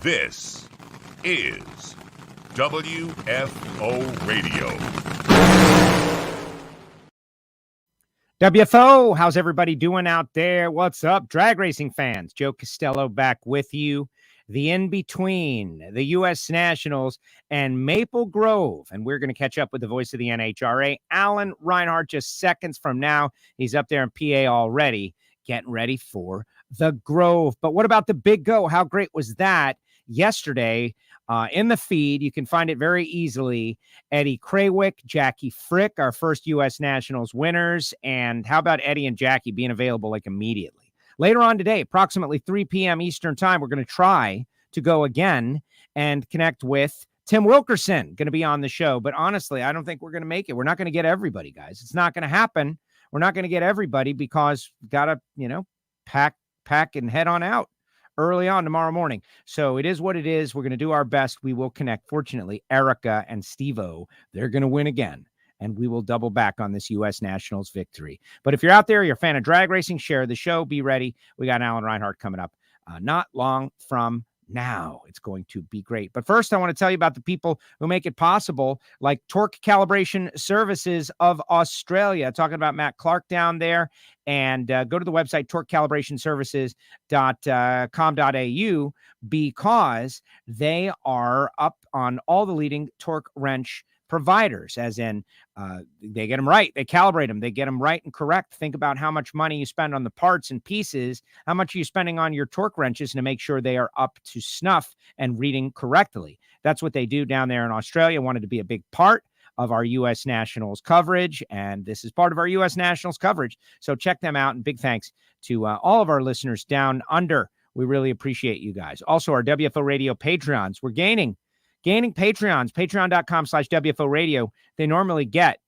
This is WFO Radio. WFO, how's everybody doing out there? What's up, drag racing fans? Joe Castello back with you. The in-between, the U.S. Nationals and Maple Grove. And we're going to catch up with the voice of the NHRA, Alan Reinhart, just seconds from now. He's up there in PA already, getting ready for the Grove. But what about the Big Go? How great was that? Yesterday, in the feed, you can find it very easily. Eddie Krawick, Jackie Frick, our first U.S. Nationals winners. And how about Eddie and Jackie being available like immediately? Later on today, approximately 3 p.m. Eastern time, we're going to try to go again and connect with Tim Wilkerson, going to be on the show. But honestly, I don't think we're going to make it. We're not going to get everybody, guys. It's not going to happen. We're not going to get everybody because we've got to, pack and head on out early on tomorrow morning. So it is what it is. We're going to do our best. We will connect. Fortunately, Erica and Steve-O, they're going to win again. And we will double back on this U.S. Nationals victory. But if you're out there, you're a fan of drag racing, share the show. Be ready. We got Alan Reinhart coming up not long from now. It's going to be great. But first, I want to tell you about the people who make it possible, like Torque Calibration Services of Australia. Talking about Matt Clark down there. And go to the website, torquecalibrationservices.com.au, because they are up on all the leading torque wrench providers, as in they get them right, they calibrate them, they get them right and correct. Think about how much money you spend on the parts and pieces, how much are you spending on your torque wrenches to make sure they are up to snuff and reading correctly. That's what they do down there in Australia. Wanted to be a big part of our U.S. Nationals coverage, and this is part of our U.S. Nationals coverage. So check them out, and big thanks to all of our listeners down under. We really appreciate you guys. Also, our WFO Radio Patreons. We're gaining Patreons, patreon.com/WFO Radio. They normally get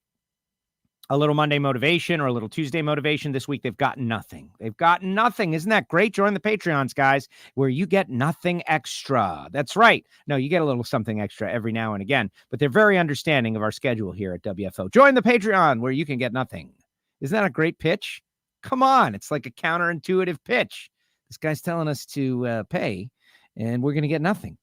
a little Monday motivation or a little Tuesday motivation. This week, they've gotten nothing. Isn't that great? Join the Patreons, guys, where you get nothing extra. That's right. No, you get a little something extra every now and again, but they're very understanding of our schedule here at WFO. Join the Patreon where you can get nothing. Isn't that a great pitch? Come on. It's like a counterintuitive pitch. This guy's telling us to pay, and we're going to get nothing.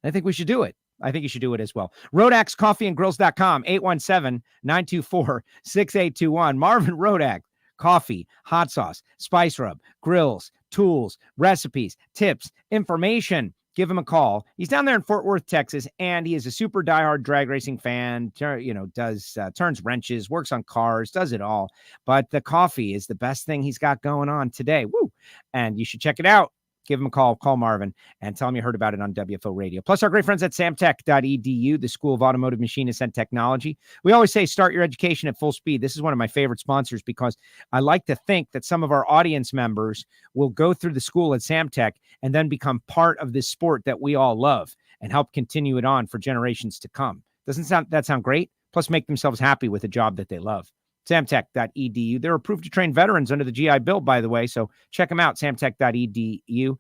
I think we should do it. I think you should do it as well. Rodax Coffee and Grills.com, 817-924-6821. Marvin Rodak, coffee, hot sauce, spice rub, grills, tools, recipes, tips, information. Give him a call. He's down there in Fort Worth, Texas, and he is a super diehard drag racing fan. Turns wrenches, works on cars, does it all. But the coffee is the best thing he's got going on today. Woo! And you should check it out. Give him a call Marvin, and tell him you heard about it on WFO Radio. Plus, our great friends at samtech.edu, the School of Automotive Machinists and Technology. We always say start your education at full speed. This is one of my favorite sponsors because I like to think that some of our audience members will go through the school at Samtech and then become part of this sport that we all love and help continue it on for generations to come. Doesn't that sound great? Plus, make themselves happy with a job that they love. Samtech.edu. They're approved to train veterans under the GI Bill, by the way, so check them out, samtech.edu.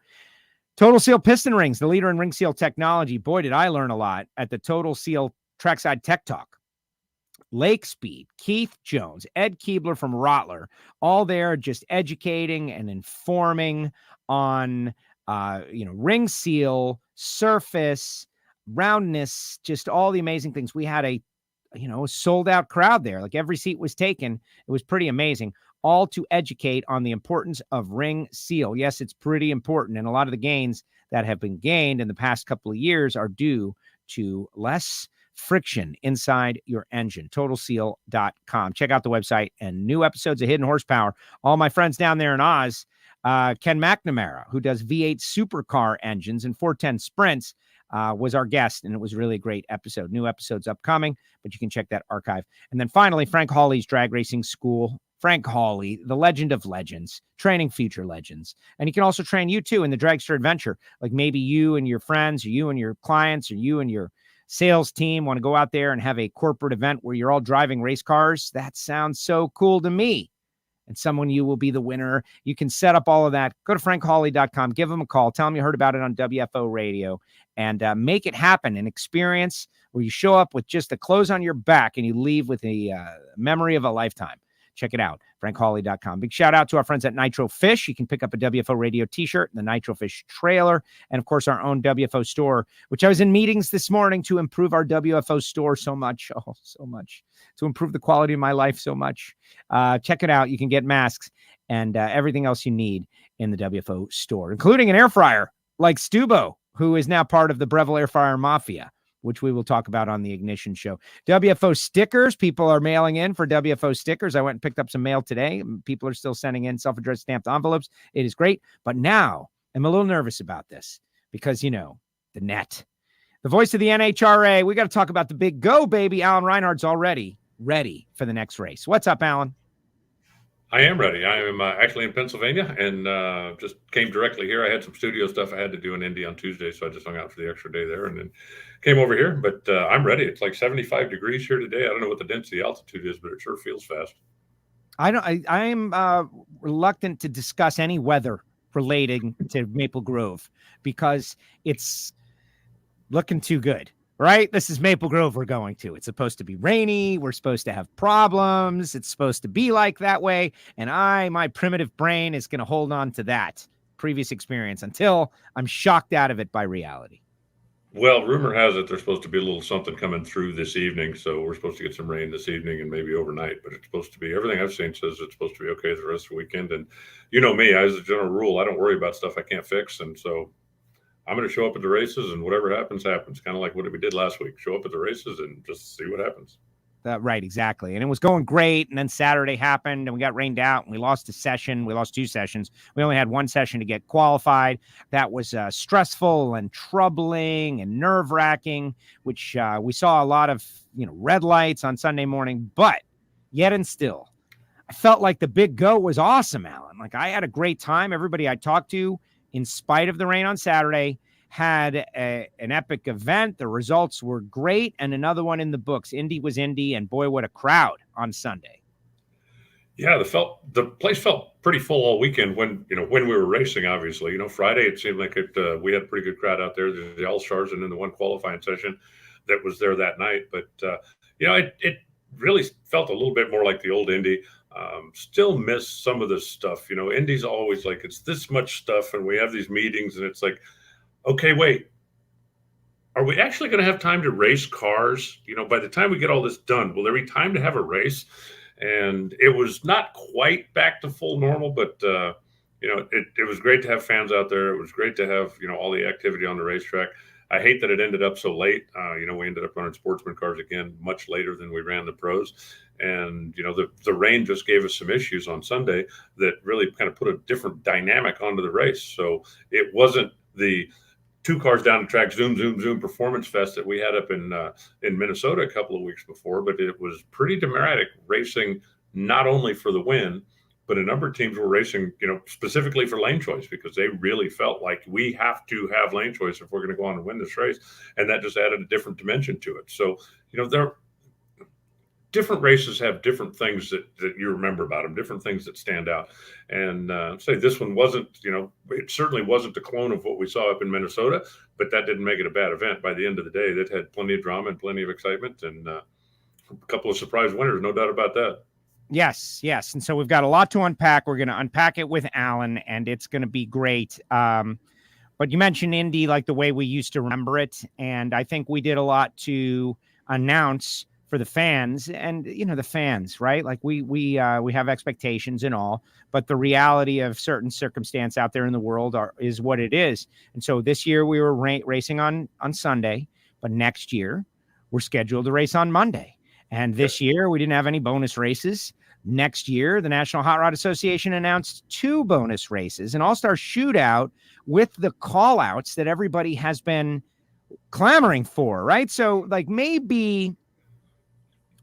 Total Seal Piston Rings, the leader in ring seal technology. Boy, did I learn a lot at the Total Seal Trackside Tech Talk. Lake Speed, Keith Jones, Ed Keebler from Rottler, all there just educating and informing on, ring seal, surface, roundness, just all the amazing things. We had a sold out crowd there. Like every seat was taken. It was pretty amazing. All to educate on the importance of ring seal. Yes, it's pretty important. And a lot of the gains that have been gained in the past couple of years are due to less friction inside your engine. TotalSeal.com. Check out the website and new episodes of Hidden Horsepower. All my friends down there in Oz, Ken McNamara, who does V8 supercar engines and 410 Sprints, was our guest, and it was really a great episode. New episodes upcoming, but you can check that archive. And then finally, Frank Hawley's Drag Racing School. Frank Hawley, the legend of legends, training future legends. And he can also train you, too, in the dragster adventure. Like maybe you and your friends, or you and your clients, or you and your sales team want to go out there and have a corporate event where you're all driving race cars. That sounds so cool to me. And someone you will be the winner. You can set up all of that. Go to frankhawley.com. Give him a call. Tell him you heard about it on WFO Radio. And make it happen. An experience where you show up with just the clothes on your back and you leave with a memory of a lifetime. Check it out, frankhawley.com. Big shout out to our friends at Nitro Fish. You can pick up a WFO Radio t-shirt, the Nitro Fish trailer, and of course our own WFO store, which I was in meetings this morning to improve our WFO store so much, to improve the quality of my life so much. Check it out. You can get masks and everything else you need in the WFO store, including an air fryer like Stubo, who is now part of the Breville Air Fryer Mafia, which we will talk about on the Ignition Show. WFO stickers. People are mailing in for WFO stickers. I went and picked up some mail today. People are still sending in self-addressed stamped envelopes. It is great. But now I'm a little nervous about this because, the net. The voice of the NHRA. We got to talk about the big go, baby. Alan Reinhardt's already ready for the next race. What's up, Alan? I am ready. I am actually in Pennsylvania and just came directly here. I had some studio stuff I had to do in Indy on Tuesday, so I just hung out for the extra day there and then came over here. But I'm ready. It's like 75 degrees here today. I don't know what the density altitude is, but it sure feels fast. I am reluctant to discuss any weather relating to Maple Grove because it's looking too good. Right? This is Maple Grove we're going to. It's supposed to be rainy. We're supposed to have problems. It's supposed to be like that way. And my primitive brain is going to hold on to that previous experience until I'm shocked out of it by reality. Well, rumor has it there's supposed to be a little something coming through this evening. So we're supposed to get some rain this evening and maybe overnight. But it's supposed to be, everything I've seen says it's supposed to be okay the rest of the weekend. And you know me, as a general rule, I don't worry about stuff I can't fix. And so I'm going to show up at the races and whatever happens, happens. Kind of like what we did last week. Show up at the races and just see what happens. Right, exactly. And it was going great. And then Saturday happened and we got rained out and we lost a session. We lost 2 sessions. We only had 1 session to get qualified. That was stressful and troubling and nerve wracking, which we saw a lot of, red lights on Sunday morning. But yet and still, I felt like the big go was awesome, Alan. Like I had a great time. Everybody I talked to, in spite of the rain on Saturday, had an epic event. The results were great. And another one in the books. Indy was Indy. And boy, what a crowd on Sunday. Yeah, the place felt pretty full all weekend when we were racing, obviously. Friday, it seemed like we had a pretty good crowd out there. The All-Stars and then the one qualifying session that was there that night. But, it really felt a little bit more like the old Indy. Still miss some of this stuff. Indy's always like, it's this much stuff and we have these meetings and it's like, okay, wait, are we actually going to have time to race cars? By the time we get all this done, will there be time to have a race? And it was not quite back to full normal, but, it was great to have fans out there. It was great to have, all the activity on the racetrack. I hate that it ended up so late. We ended up running sportsman cars again much later than we ran the pros. And, the rain just gave us some issues on Sunday that really kind of put a different dynamic onto the race. So it wasn't the 2 cars down the track, zoom, zoom, zoom performance fest that we had up in Minnesota a couple of weeks before, but it was pretty dramatic racing, not only for the win, but a number of teams were racing, specifically for lane choice because they really felt like we have to have lane choice if we're going to go on and win this race. And that just added a different dimension to it. So, different races have different things that you remember about them, different things that stand out. And say this one wasn't, it certainly wasn't the clone of what we saw up in Minnesota, but that didn't make it a bad event. By the end of the day, that had plenty of drama and plenty of excitement and a couple of surprise winners, no doubt about that. Yes. And so we've got a lot to unpack. We're going to unpack it with Alan, and it's going to be great. But you mentioned Indy like the way we used to remember it, and I think we did a lot to announce for the fans, and the fans, right? Like we have expectations and all, but the reality of certain circumstance out there in the world is what it is. And so this year we were racing on Sunday, but next year we're scheduled to race on Monday. And this year, we didn't have any bonus races. Next year, the National Hot Rod Association announced 2 bonus races, an all-star shootout with the call-outs that everybody has been clamoring for, right? So, like, maybe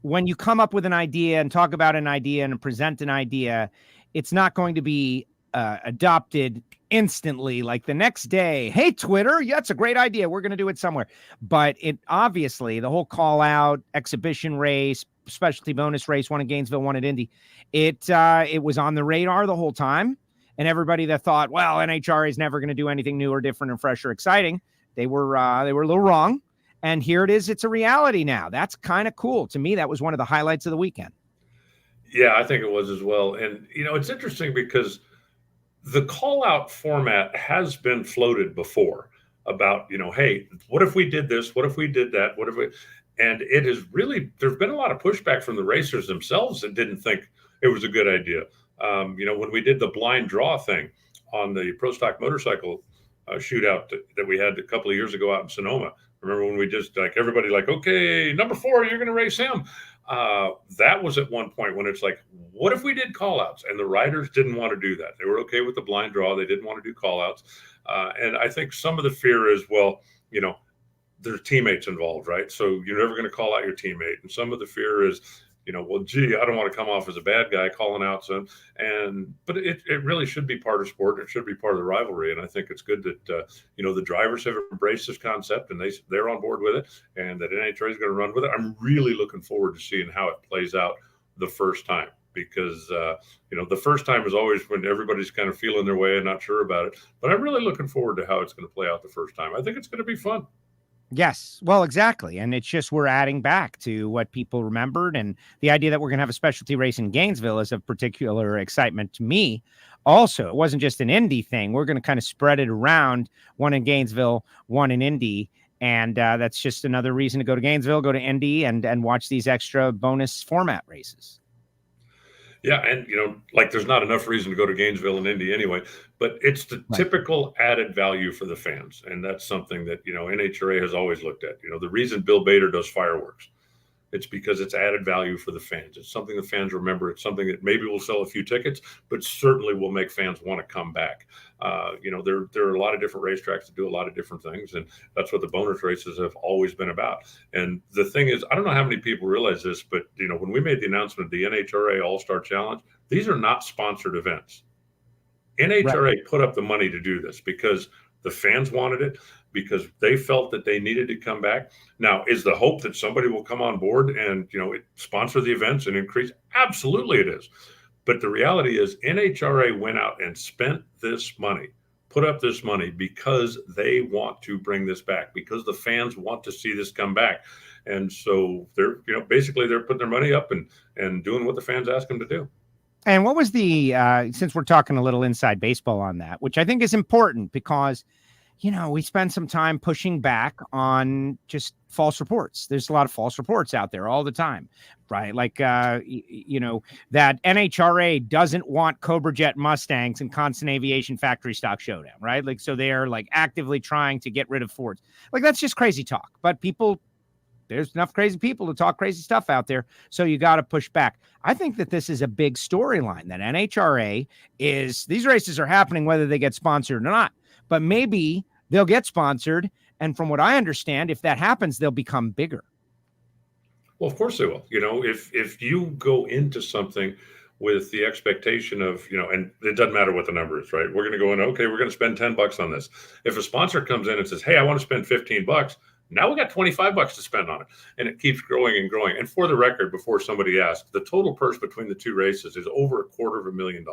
when you come up with an idea and talk about an idea and present an idea, it's not going to be adopted instantly, like the next day. Hey, Twitter, yeah, it's a great idea. We're going to do it somewhere. But it obviously, the whole call out, exhibition race, specialty bonus race, one in Gainesville, one at Indy, it was on the radar the whole time. And everybody that thought, well, NHRA is never going to do anything new or different and fresh or exciting, they were a little wrong. And here it is. It's a reality now. That's kind of cool. To me, that was one of the highlights of the weekend. Yeah, I think it was as well. And, it's interesting because the call out format has been floated before about, hey, what if we did this? What if we did that? What if we, and it is really, there's been a lot of pushback from the racers themselves that didn't think it was a good idea. When we did the blind draw thing on the Pro Stock motorcycle shootout that we had a couple of years ago out in Sonoma. Remember when we just everybody okay, number 4, you're going to race him. That was at one point when it's what if we did call outs? And the riders didn't want to do that. They were okay with the blind draw. They didn't want to do call outs. And I think some of the fear is, there's teammates involved, right? So you're never going to call out your teammate. And some of the fear is, well, gee, I don't want to come off as a bad guy calling out some. But it really should be part of sport. It should be part of the rivalry. And I think it's good that, the drivers have embraced this concept and they're on board with it, and that NHRA is going to run with it. I'm really looking forward to seeing how it plays out the first time, because, the first time is always when everybody's kind of feeling their way and not sure about it. But I'm really looking forward to how it's going to play out the first time. I think it's going to be fun. Yes, well, exactly. And it's just we're adding back to what people remembered. And the idea that we're going to have a specialty race in Gainesville is of particular excitement to me. Also, it wasn't just an Indy thing. We're going to kind of spread it around, one in Gainesville, one in Indy. And that's just another reason to go to Gainesville, go to Indy, and watch these extra bonus format races. Yeah, and there's not enough reason to go to Gainesville and Indy anyway, but it's the typical added value for the fans, and that's something that NHRA has always looked at. The reason Bill Bader does fireworks, it's because it's added value for the fans. It's something the fans remember. It's something that maybe will sell a few tickets, but certainly will make fans want to come back. There are a lot of different racetracks that do a lot of different things, and that's what the bonus races have always been about. And the thing is, I don't know how many people realize this, but when we made the announcement of the NHRA All-Star Challenge, these are not sponsored events. NHRA put up the money to do this because the fans wanted it, because they felt that they needed to come back. Now, is the hope that somebody will come on board and, sponsor the events and increase? Absolutely it is. But the reality is NHRA went out and spent this money, put up this money because they want to bring this back, because the fans want to see this come back. And so they're, basically they're putting their money up and doing what the fans ask them to do. And what was the, since we're talking a little inside baseball on that, which I think is important because, we spend some time pushing back on just false reports. There's a lot of false reports out there all the time, right? That NHRA doesn't want Cobra Jet Mustangs and Constant Aviation Factory Stock Showdown, right? So they're actively trying to get rid of Fords. That's just crazy talk. But there's enough crazy people to talk crazy stuff out there. So you got to push back. I think that this is a big storyline that NHRA these races are happening whether they get sponsored or not, but maybe they'll get sponsored. And from what I understand, if that happens, they'll become bigger. Well, of course they will. If you go into something with the expectation of, and it doesn't matter what the number is, right? We're going to go in, okay, we're going to spend $10 on this. If a sponsor comes in and says, hey, I want to spend $15, now we got $25 to spend on it. And it keeps growing and growing. And for the record, before somebody asks, the total purse between the two races is over $250,000.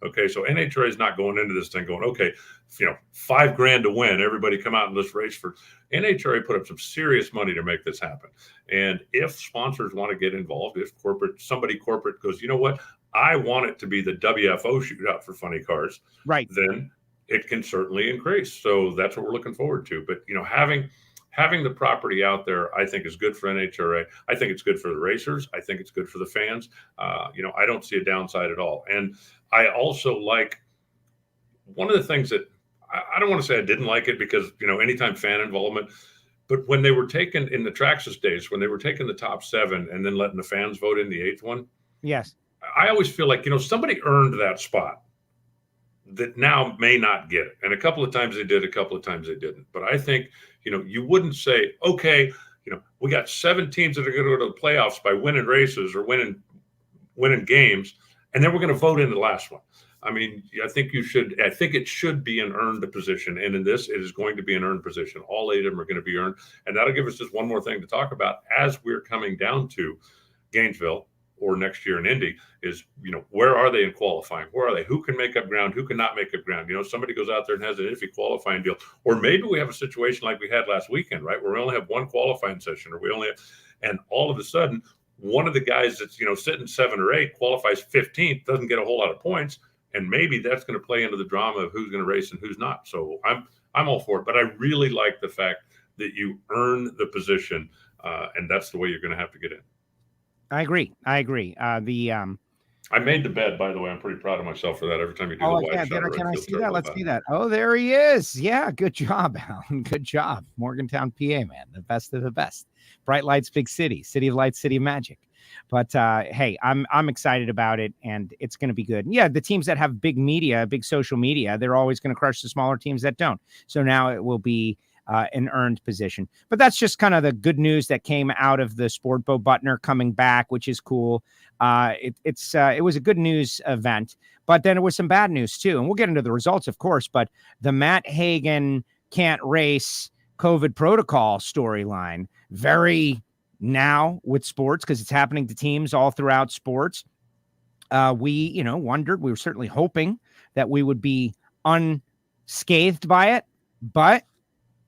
Okay, so NHRA is not going into this thing going, okay, $5,000 to win. Everybody come out and let's race for. NHRA put up some serious money to make this happen. And if sponsors want to get involved, if somebody corporate goes, you know what, I want it to be the WFO shootout for funny cars, right? Then it can certainly increase. So that's what we're looking forward to. But having the property out there, I think is good for NHRA. I think it's good for the racers. I think it's good for the fans. I don't see a downside at all. And I also like one of the things that I don't want to say I didn't like it because, anytime fan involvement, but when they were taken in the Traxxas days, when they were taking the top 7 and then letting the fans vote in the 8th one. Yes. I always feel like, somebody earned that spot that now may not get it. And a couple of times they did, a couple of times they didn't. But I think, you wouldn't say, okay, we got 7 teams that are going to go to the playoffs by winning races or winning games, and then we're going to vote in the last one. I mean, I think it should be an earned position. And in this, it is going to be an earned position. All 8 of them are going to be earned. And that'll give us just one more thing to talk about as we're coming down to Gainesville or next year in Indy is, where are they in qualifying? Where are they? Who can make up ground? Who cannot make up ground? Somebody goes out there and has an iffy qualifying deal. Or maybe we have a situation like we had last weekend, right? Where we only have one qualifying session and all of a sudden one of the guys that's, sitting 7 or 8 qualifies 15th, doesn't get a whole lot of points. And maybe that's going to play into the drama of who's going to race and who's not. So I'm all for it. But I really like the fact that you earn the position, and that's the way you're going to have to get in. I agree. I made the bed, by the way. I'm pretty proud of myself for that. Every time you do the wide shot. Can I see that? Let's see that. Oh, there he is. Yeah, good job, Alan. Good job. Morgantown, PA, man. The best of the best. Bright lights, big city. City of lights, city of magic. But hey, I'm excited about it, and it's going to be good. Yeah, the teams that have big media, big social media, they're always going to crush the smaller teams that don't. So now it will be an earned position. But that's just kind of the good news that came out of the Sport Bo Butner coming back, which is cool. It was a good news event, but then it was some bad news too. And we'll get into the results, of course, but the Matt Hagan can't race COVID protocol storyline, very now with sports, because it's happening to teams all throughout sports. We, wondered, we were certainly hoping that we would be unscathed by it, but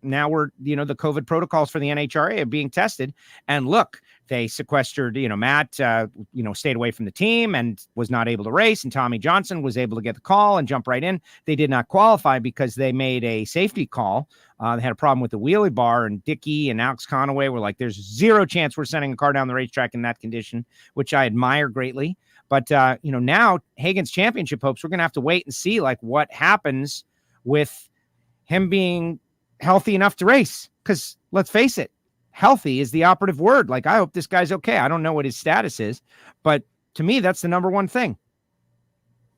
now we're, the COVID protocols for the NHRA are being tested. And look, they sequestered, Matt, stayed away from the team and was not able to race. And Tommy Johnson was able to get the call and jump right in. They did not qualify because they made a safety call. They had a problem with the wheelie bar, and Dickey and Alex Conaway were like, there's zero chance we're sending a car down the racetrack in that condition, which I admire greatly. But, now Hagan's championship hopes, we're going to have to wait and see what happens with him being healthy enough to race. Because let's face it, healthy is the operative word. I hope this guy's okay. I don't know what his status is, but to me, that's the number one thing.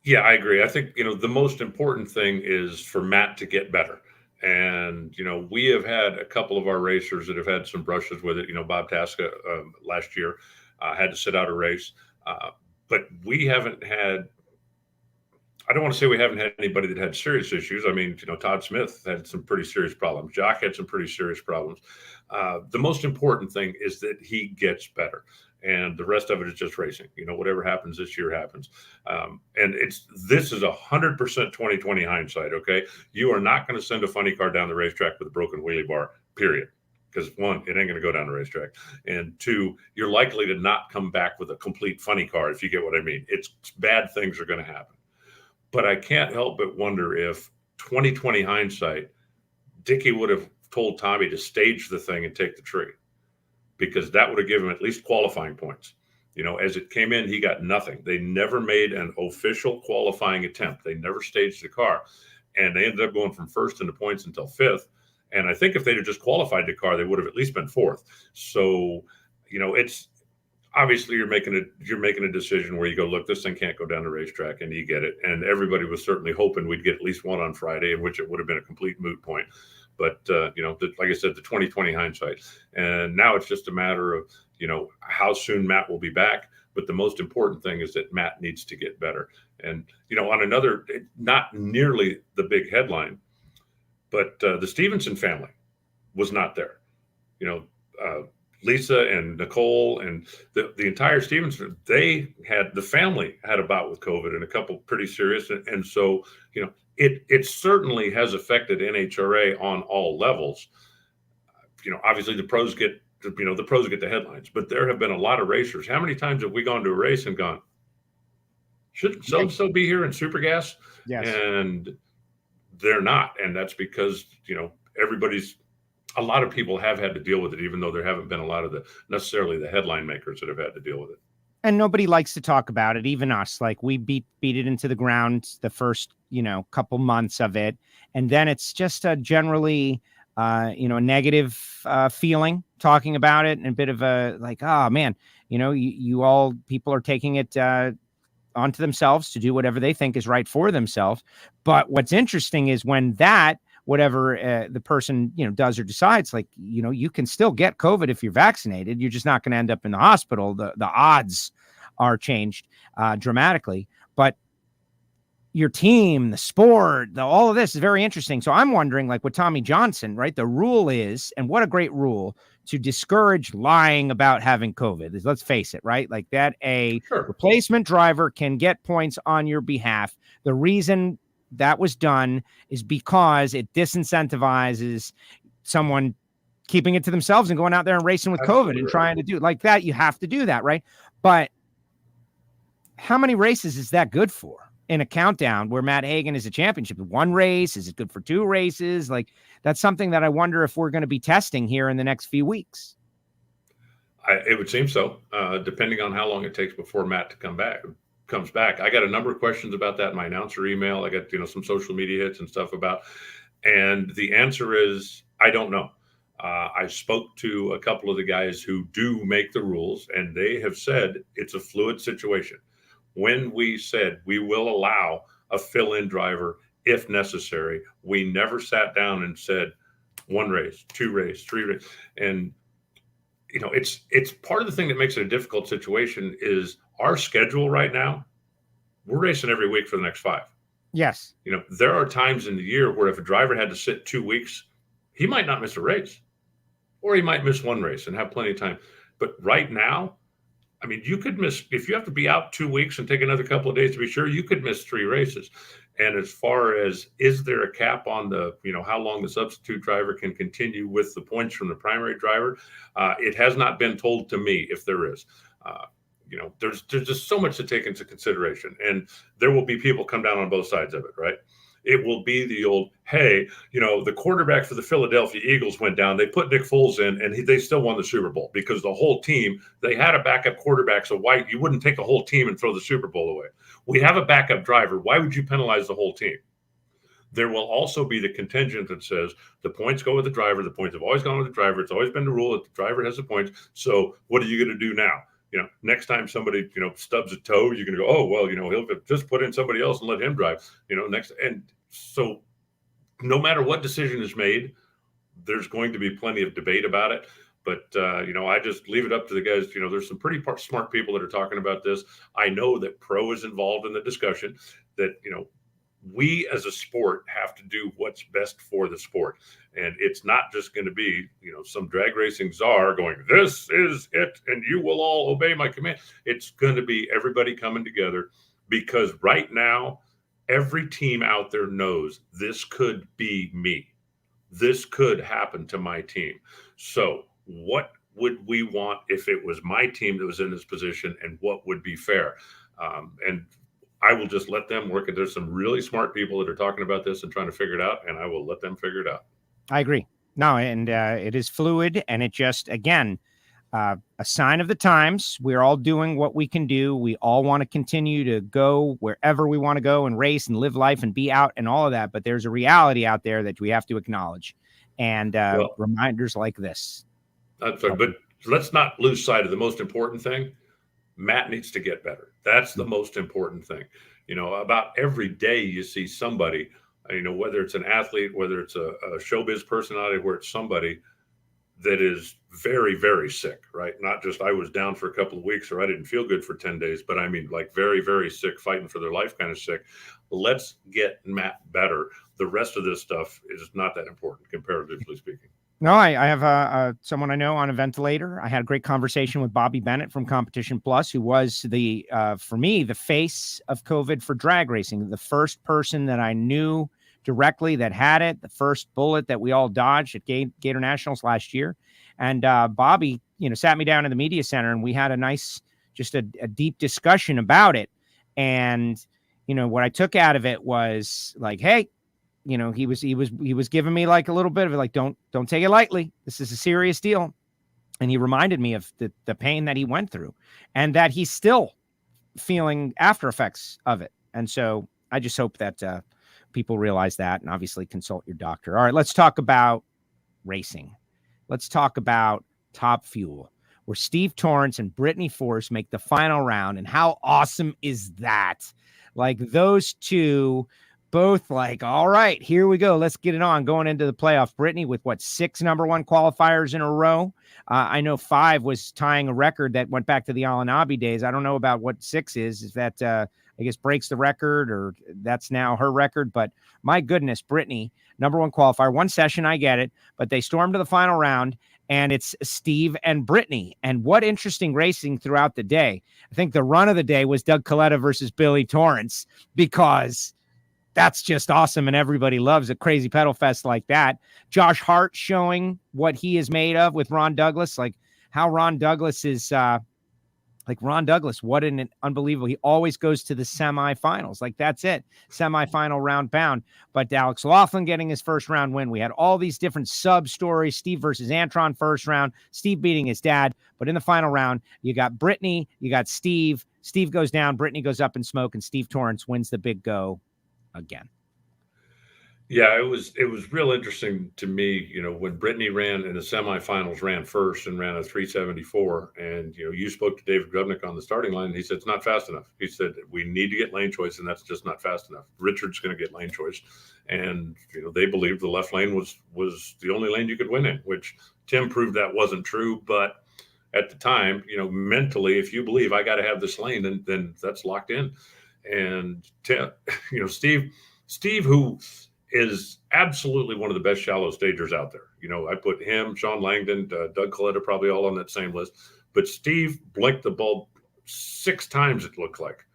Yeah, I agree. I think, the most important thing is for Matt to get better. And, we have had a couple of our racers that have had some brushes with it. Bob Tasca last year had to sit out a race. But we haven't had, I don't want to say we haven't had anybody that had serious issues. I mean, Todd Smith had some pretty serious problems. Jock had some pretty serious problems. The most important thing is that he gets better, and the rest of it is just racing. Whatever happens this year happens. And this is 100% 2020 hindsight. Okay. You are not going to send a funny car down the racetrack with a broken wheelie bar, period. Because 1, it ain't going to go down the racetrack. And 2, you're likely to not come back with a complete funny car, if you get what I mean. It's bad things are going to happen. But I can't help but wonder if 2020 hindsight, Dickey would have told Tommy to stage the thing and take the tree, because that would have given him at least qualifying points. As it came in, he got nothing. They never made an official qualifying attempt. They never staged the car, and they ended up going from first in the points until 5th. And I think if they'd have just qualified the car, they would have at least been 4th. So, it's obviously you're making a decision where you go, look, this thing can't go down the racetrack, and you get it. And everybody was certainly hoping we'd get at least one on Friday, in which it would have been a complete moot point. But, like I said, the 2020 hindsight. And now it's just a matter of, how soon Matt will be back. But the most important thing is that Matt needs to get better. And, on another, not nearly the big headline, but the Stevenson family was not there. Lisa and Nicole and the entire Stevenson, the family had a bout with COVID, and a couple pretty serious. And so, it certainly has affected NHRA on all levels. Obviously the pros get the headlines, but there have been a lot of racers. How many times have we gone to a race and gone, shouldn't so-and-so be here in Super Gas? Yes. And they're not. And that's because, a lot of people have had to deal with it, even though there haven't been a lot of necessarily the headline makers that have had to deal with it. And nobody likes to talk about it, even us. We beat it into the ground the first, couple months of it. And then it's just generally, a negative feeling talking about it, and a bit of a oh man, people are taking it onto themselves to do whatever they think is right for themselves. But what's interesting is when whatever the person, does or decides, you can still get COVID if you're vaccinated. You're just not going to end up in the hospital. The odds are changed dramatically, but your team, the sport, all of this is very interesting. So I'm wondering, with Tommy Johnson, right? The rule is, and what a great rule, to discourage lying about having COVID. Let's face it, right? Sure. Replacement driver can get points on your behalf. The reason that was done is because it disincentivizes someone keeping it to themselves and going out there and racing with COVID and trying to do like that. You have to do that, right? But how many races is that good for in a countdown where Matt Hagan is a championship? One race? Is it good for 2 races? Like, that's something that I wonder if we're going to be testing here in the next few weeks. It would seem so, depending on how long it takes before Matt comes back. I got a number of questions about that in my announcer email. I got, some social media hits and stuff about, and the answer is, I don't know. I spoke to a couple of the guys who do make the rules, and they have said it's a fluid situation. When we said we will allow a fill-in driver if necessary, we never sat down and said 1 race, 2 race, 3 race. And, it's part of the thing that makes it a difficult situation is our schedule right now. We're racing every week for the next 5. Yes. There are times in the year where if a driver had to sit 2 weeks, he might not miss a race, or he might miss 1 race and have plenty of time. But right now, you could miss, if you have to be out 2 weeks and take another couple of days to be sure, you could miss 3 races. And as far as, is there a cap on the, how long the substitute driver can continue with the points from the primary driver? It has not been told to me if there is. There's just so much to take into consideration, and there will be people come down on both sides of it, right? It will be the old, hey, the quarterback for the Philadelphia Eagles went down. They put Nick Foles in, and they still won the Super Bowl because the whole team, they had a backup quarterback. So why you wouldn't take a whole team and throw the Super Bowl away? We have a backup driver. Why would you penalize the whole team? There will also be the contingent that says the points go with the driver. The points have always gone with the driver. It's always been the rule that the driver has the points. So what are you going to do now? Next time somebody, stubs a toe, you're going to go, oh, well, he'll just put in somebody else and let him drive, next. And so no matter what decision is made, there's going to be plenty of debate about it. But, I just leave it up to the guys. There's some pretty smart people that are talking about this. I know that Pro is involved in the discussion, that, we as a sport have to do what's best for the sport. And it's not just going to be, some drag racing czar going, this is it, and you will all obey my command. It's going to be everybody coming together, because right now, every team out there knows this could be me. This could happen to my team. So what would we want if it was my team that was in this position, and what would be fair? And I will just let them work it. There's some really smart people that are talking about this and trying to figure it out, and I will let them figure it out. I agree. No, and it is fluid, and it just, again, a sign of the times. We're all doing what we can do. We all want to continue to go wherever we want to go and race and live life and be out and all of that. But there's a reality out there that we have to acknowledge, and reminders like this. I'm sorry, but let's not lose sight of the most important thing. Matt needs to get better. That's the most important thing. About every day you see somebody, whether it's an athlete, whether it's a showbiz personality, where it's somebody that is very, very sick, right? Not just I was down for a couple of weeks or I didn't feel good for 10 days, but like very, very sick, fighting for their life kind of sick. Let's get Matt better. The rest of this stuff is not that important, comparatively speaking. No, I have someone I know on a ventilator. I had a great conversation with Bobby Bennett from Competition Plus, who was for me, the face of COVID for drag racing. The first person that I knew directly that had it, the first bullet that we all dodged at Gator Nationals last year. And Bobby, sat me down in the media center, and we had a nice, just a deep discussion about it. And, what I took out of it was like, hey, he was giving me like a little bit of it, like, don't take it lightly. This is a serious deal. And he reminded me of the pain that he went through, and that he's still feeling after effects of it. And so I just hope that people realize that, and obviously consult your doctor. All right, let's talk about racing. Let's talk about Top Fuel, where Steve Torrence and Brittany Force make the final round. And how awesome is that? Like, those two both like, all right, here we go. Let's get it on going into the playoff. Brittany with 6 number 1 qualifiers in a row. I know 5 was tying a record that went back to the Alanabi days. I don't know about what 6 is. Is that, I guess, breaks the record, or that's now her record. But my goodness, Brittany, number 1 qualifier, 1 session, I get it. But they stormed to the final round, and it's Steve and Brittany. And what interesting racing throughout the day. I think the run of the day was Doug Coletta versus Billy Torrance, because that's just awesome. And everybody loves a crazy pedal fest like that. Josh Hart showing what he is made of with Ron Douglas, like how Ron Douglas is, what an unbelievable. He always goes to the semifinals. Like, that's it. Semifinal round bound. But Alex Laughlin getting his first round win. We had all these different sub stories. Steve versus Antron first round. Steve beating his dad. But in the final round, you got Brittany, you got Steve. Steve goes down, Brittany goes up in smoke, and Steve Torrance wins the big go again. Yeah, it was real interesting to me, when Brittany ran in the semifinals, ran first and ran a 374. And, you spoke to David Grubnick on the starting line. And he said, it's not fast enough. He said, we need to get lane choice, and that's just not fast enough. Richard's going to get lane choice. And, they believed the left lane was the only lane you could win in, which Tim proved that wasn't true. But at the time, mentally, if you believe I got to have this lane, then that's locked in. And, Tim, Steve, who is absolutely one of the best shallow stagers out there. I put him, Sean Langdon, Doug Coletta, probably all on that same list. But Steve blinked the bulb 6 times, it looked like,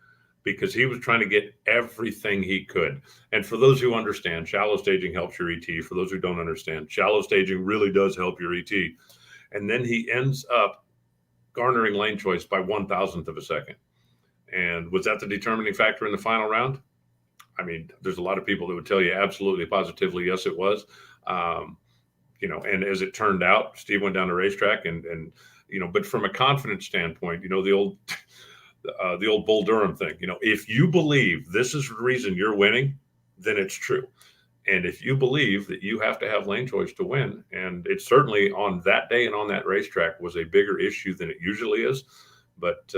because he was trying to get everything he could. And for those who understand, shallow staging helps your ET. For those who don't understand, shallow staging really does help your ET. And then he ends up garnering lane choice by 1,000th of a second. And was that the determining factor in the final round? I mean, there's a lot of people that would tell you absolutely, positively, yes, it was. And as it turned out, Steve went down the racetrack and but from a confidence standpoint, the old Bull Durham thing, if you believe this is the reason you're winning, then it's true. And if you believe that you have to have lane choice to win, and it certainly on that day and on that racetrack was a bigger issue than it usually is, but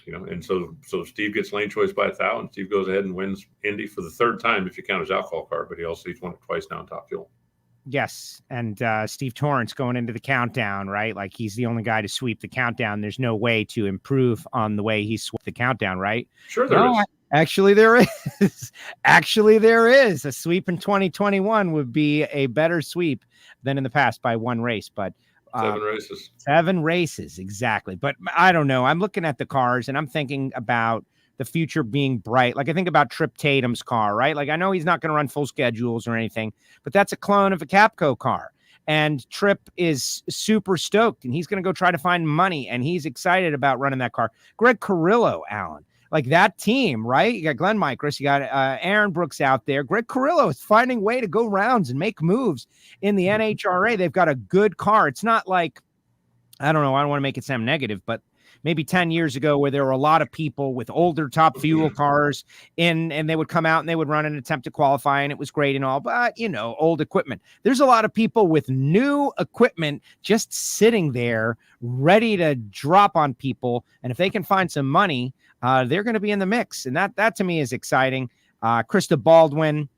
and so Steve gets lane choice by 1,000. Steve goes ahead and wins Indy for the 3rd time if you count his alcohol car, but he's won it twice now in Top Fuel. Yes, and Steve Torrance going into the countdown, right? Like, he's the only guy to sweep the countdown. There's no way to improve on the way he swept the countdown, right? Sure there is. Actually, there is. Actually, there is. A sweep in 2021 would be a better sweep than in the past by 1 race, but 7 races, exactly. But I don't know. I'm looking at the cars and I'm thinking about the future being bright. Like, I think about Trip Tatum's car, right? Like, I know he's not going to run full schedules or anything, but that's a clone of a Capco car. And Trip is super stoked, and he's going to go try to find money, and he's excited about running that car. Greg Carrillo, Alan, like that team, right? You got Glenn Micros, you got Aaron Brooks out there. Greg Carrillo is finding a way to go rounds and make moves in the NHRA. They've got a good car. It's not like, I don't know, I don't want to make it sound negative, but maybe 10 years ago where there were a lot of people with older Top Fuel cars and they would come out and they would run an attempt to qualify, and it was great and all, but old equipment. There's a lot of people with new equipment just sitting there ready to drop on people. And if they can find some money, they're going to be in the mix. And that to me is exciting. Krista Baldwin,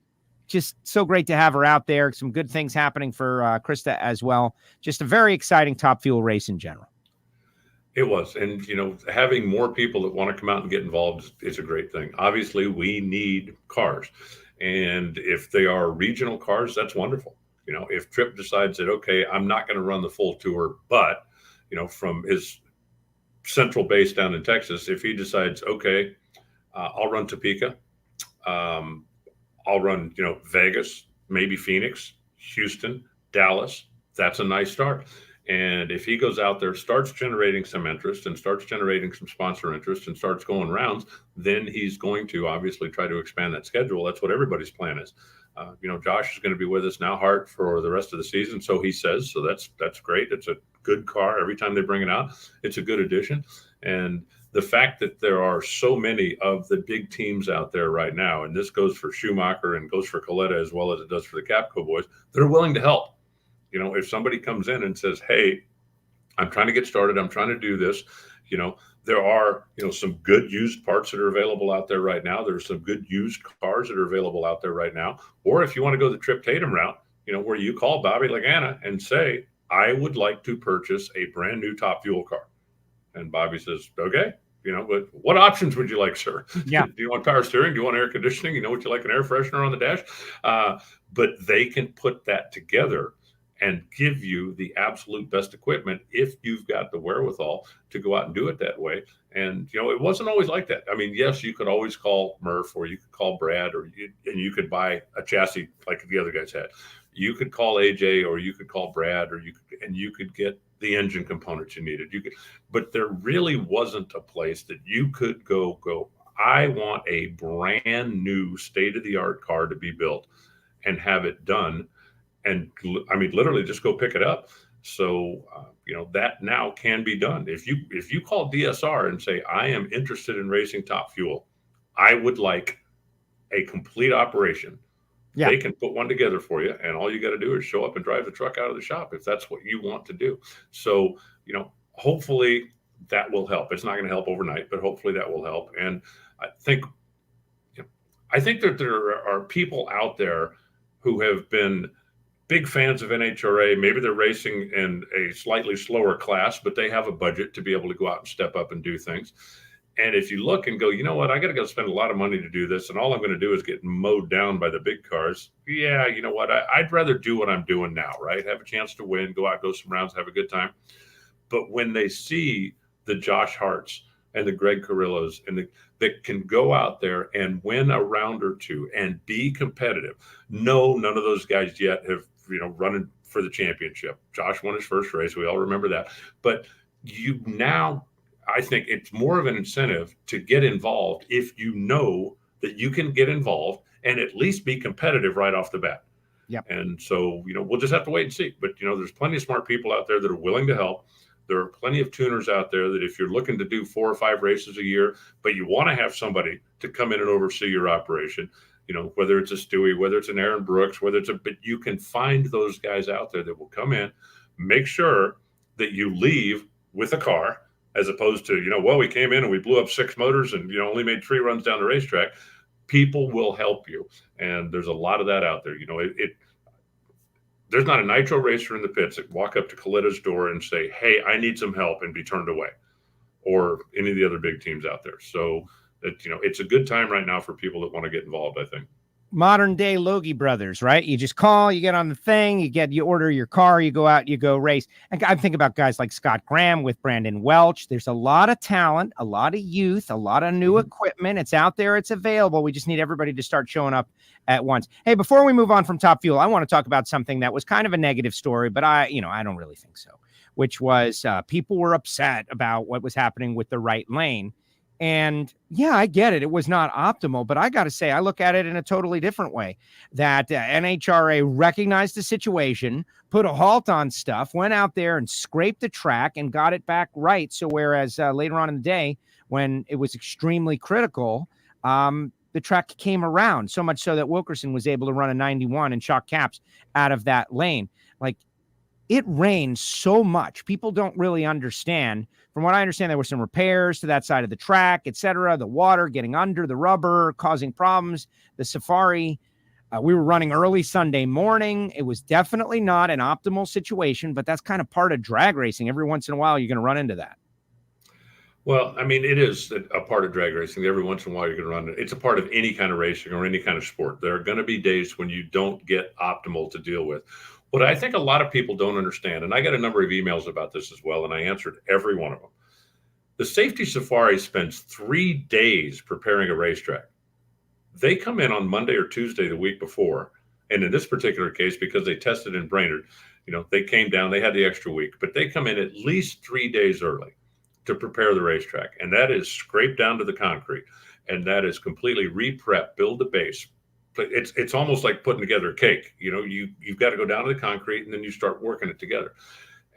just so great to have her out there. Some good things happening for Krista as well. Just a very exciting Top Fuel race in general. It was. And, having more people that want to come out and get involved is a great thing. Obviously, we need cars. And if they are regional cars, that's wonderful. If Tripp decides that, okay, I'm not going to run the full tour, but, from his central base down in Texas, if he decides, okay, I'll run Topeka, I'll run, Vegas, maybe Phoenix, Houston, Dallas, that's a nice start. And if he goes out there, starts generating some interest and starts generating some sponsor interest and starts going rounds, then he's going to obviously try to expand that schedule. That's what everybody's plan is. Josh is going to be with us now, Hart, for the rest of the season. So he says, so that's great. It's a good car. Every time they bring it out, it's a good addition. And the fact that there are so many of the big teams out there right now, and this goes for Schumacher and goes for Coletta as well as it does for the Capco boys, they're willing to help. If somebody comes in and says, hey, I'm trying to get started, I'm trying to do this, there are, some good used parts that are available out there right now. There's some good used cars that are available out there right now. Or if you want to go the Trip Tatum route, where you call Bobby Lagana and say, I would like to purchase a brand new Top Fuel car. And Bobby says, okay, but what options would you like, sir? Yeah. Do you want power steering? Do you want air conditioning? Would you like an air freshener on the dash? But they can put that together. and give you the absolute best equipment if you've got the wherewithal to go out and do it that way. And, it wasn't always like that. I mean, yes, you could always call Murph, or you could call Brad, and you could buy a chassis like the other guys had. You could call AJ, or you could call Brad, and you could get the engine components you needed. But there really wasn't a place that you could go, I want a brand new state-of-the-art car to be built and have it done. And I mean, literally just go pick it up. So, that now can be done. If you call DSR and say, I am interested in racing Top Fuel, I would like a complete operation. Yeah. They can put one together for you, and all you got to do is show up and drive the truck out of the shop if that's what you want to do. So, hopefully that will help. It's not going to help overnight, but hopefully that will help. And I think that there are people out there who have been big fans of NHRA. Maybe they're racing in a slightly slower class, but they have a budget to be able to go out and step up and do things. And if you look and go, you know what, I got to go spend a lot of money to do this, and all I'm going to do is get mowed down by the big cars. Yeah, you know what, I'd rather do what I'm doing now, right? Have a chance to win, go out, go some rounds, have a good time. But when they see the Josh Harts and the Greg Carrillos that can go out there and win a round or two and be competitive. No, none of those guys yet have, running for the championship. Josh won his first race. We all remember that. But I think it's more of an incentive to get involved if you know that you can get involved and at least be competitive right off the bat. Yep. And so, we'll just have to wait and see. But, there's plenty of smart people out there that are willing to help. There are plenty of tuners out there that if you're looking to do 4 or 5 races a year, but you want to have somebody to come in and oversee your operation, whether it's a Stewie, whether it's an Aaron Brooks, but you can find those guys out there that will come in, make sure that you leave with a car, as opposed to, we came in and we blew up 6 motors and, only made 3 runs down the racetrack. People will help you. And there's a lot of that out there. There's not a nitro racer in the pits that walk up to Coletta's door and say, hey, I need some help, and be turned away, or any of the other big teams out there. So it's a good time right now for people that want to get involved, I think. Modern day Logie brothers, right? You just call, you get on the thing, you order your car, you go out, you go race. And I think about guys like Scott Graham with Brandon Welch. There's a lot of talent, a lot of youth, a lot of new equipment. It's out there. It's available. We just need everybody to start showing up at once. Hey, before we move on from Top Fuel, I want to talk about something that was kind of a negative story, but I don't really think so, which was people were upset about what was happening with the right lane. And yeah, I get it. It was not optimal, but I got to say, I look at it in a totally different way, that NHRA recognized the situation, put a halt on stuff, went out there and scraped the track and got it back right. So whereas later on in the day, when it was extremely critical, the track came around, so much so that Wilkerson was able to run a 91 and shock caps out of that lane. Like, it rained so much. People don't really understand. From what I understand, there were some repairs to that side of the track, etc. The water getting under the rubber, causing problems. The Safari, we were running early Sunday morning. It was definitely not an optimal situation, but that's kind of part of drag racing. Every once in a while, you're going to run into that. Well, I mean, it is a part of drag racing. Every once in a while, you're going to run it. It's a part of any kind of racing or any kind of sport. There are going to be days when you don't get optimal to deal with. What I think a lot of people don't understand, and I got a number of emails about this as well, and I answered every one of them. The Safety Safari spends 3 days preparing a racetrack. They come in on Monday or Tuesday the week before, and in this particular case, because they tested in Brainerd, they came down, they had the extra week, but they come in at least 3 days early to prepare the racetrack, and that is scraped down to the concrete, and that is completely re-prep, build the base. It's almost like putting together a cake. You've got to go down to the concrete, and then you start working it together.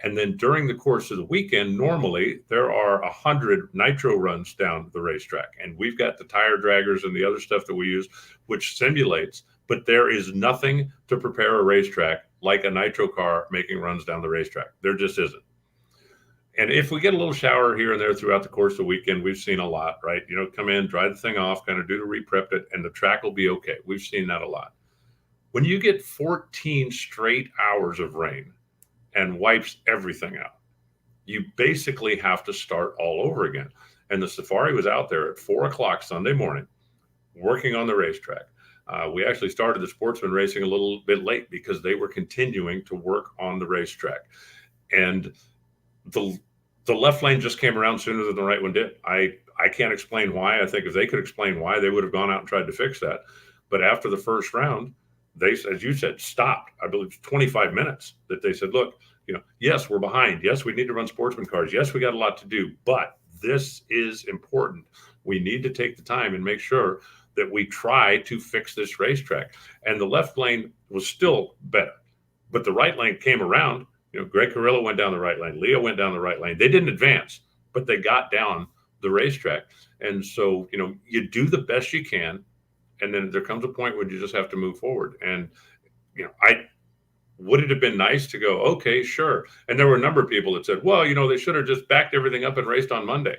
And then during the course of the weekend, normally there are 100 nitro runs down the racetrack, and we've got the tire draggers and the other stuff that we use, which simulates, but there is nothing to prepare a racetrack like a nitro car making runs down the racetrack. There just isn't. And if we get a little shower here and there throughout the course of the weekend, we've seen a lot, right? Come in, dry the thing off, kind of do the re-prep it, and the track will be okay. We've seen that a lot. When you get 14 straight hours of rain and wipes everything out, you basically have to start all over again. And the Safari was out there at 4 o'clock Sunday morning, working on the racetrack. We actually started the sportsman racing a little bit late because they were continuing to work on the racetrack. And the left lane just came around sooner than the right one did. I can't explain why. I think if they could explain why, they would have gone out and tried to fix that. But after the first round, they, as you said, stopped. I believe 25 minutes that they said, look, yes, we're behind. Yes, we need to run sportsman cars. Yes, we got a lot to do, but this is important. We need to take the time and make sure that we try to fix this racetrack. And the left lane was still better, but the right lane came around. Greg Carrillo went down the right lane. Leo went down the right lane. They didn't advance, but they got down the racetrack. And so, you do the best you can. And then there comes a point where you just have to move forward. And, would it have been nice to go, okay, sure. And there were a number of people that said, well, they should have just backed everything up and raced on Monday.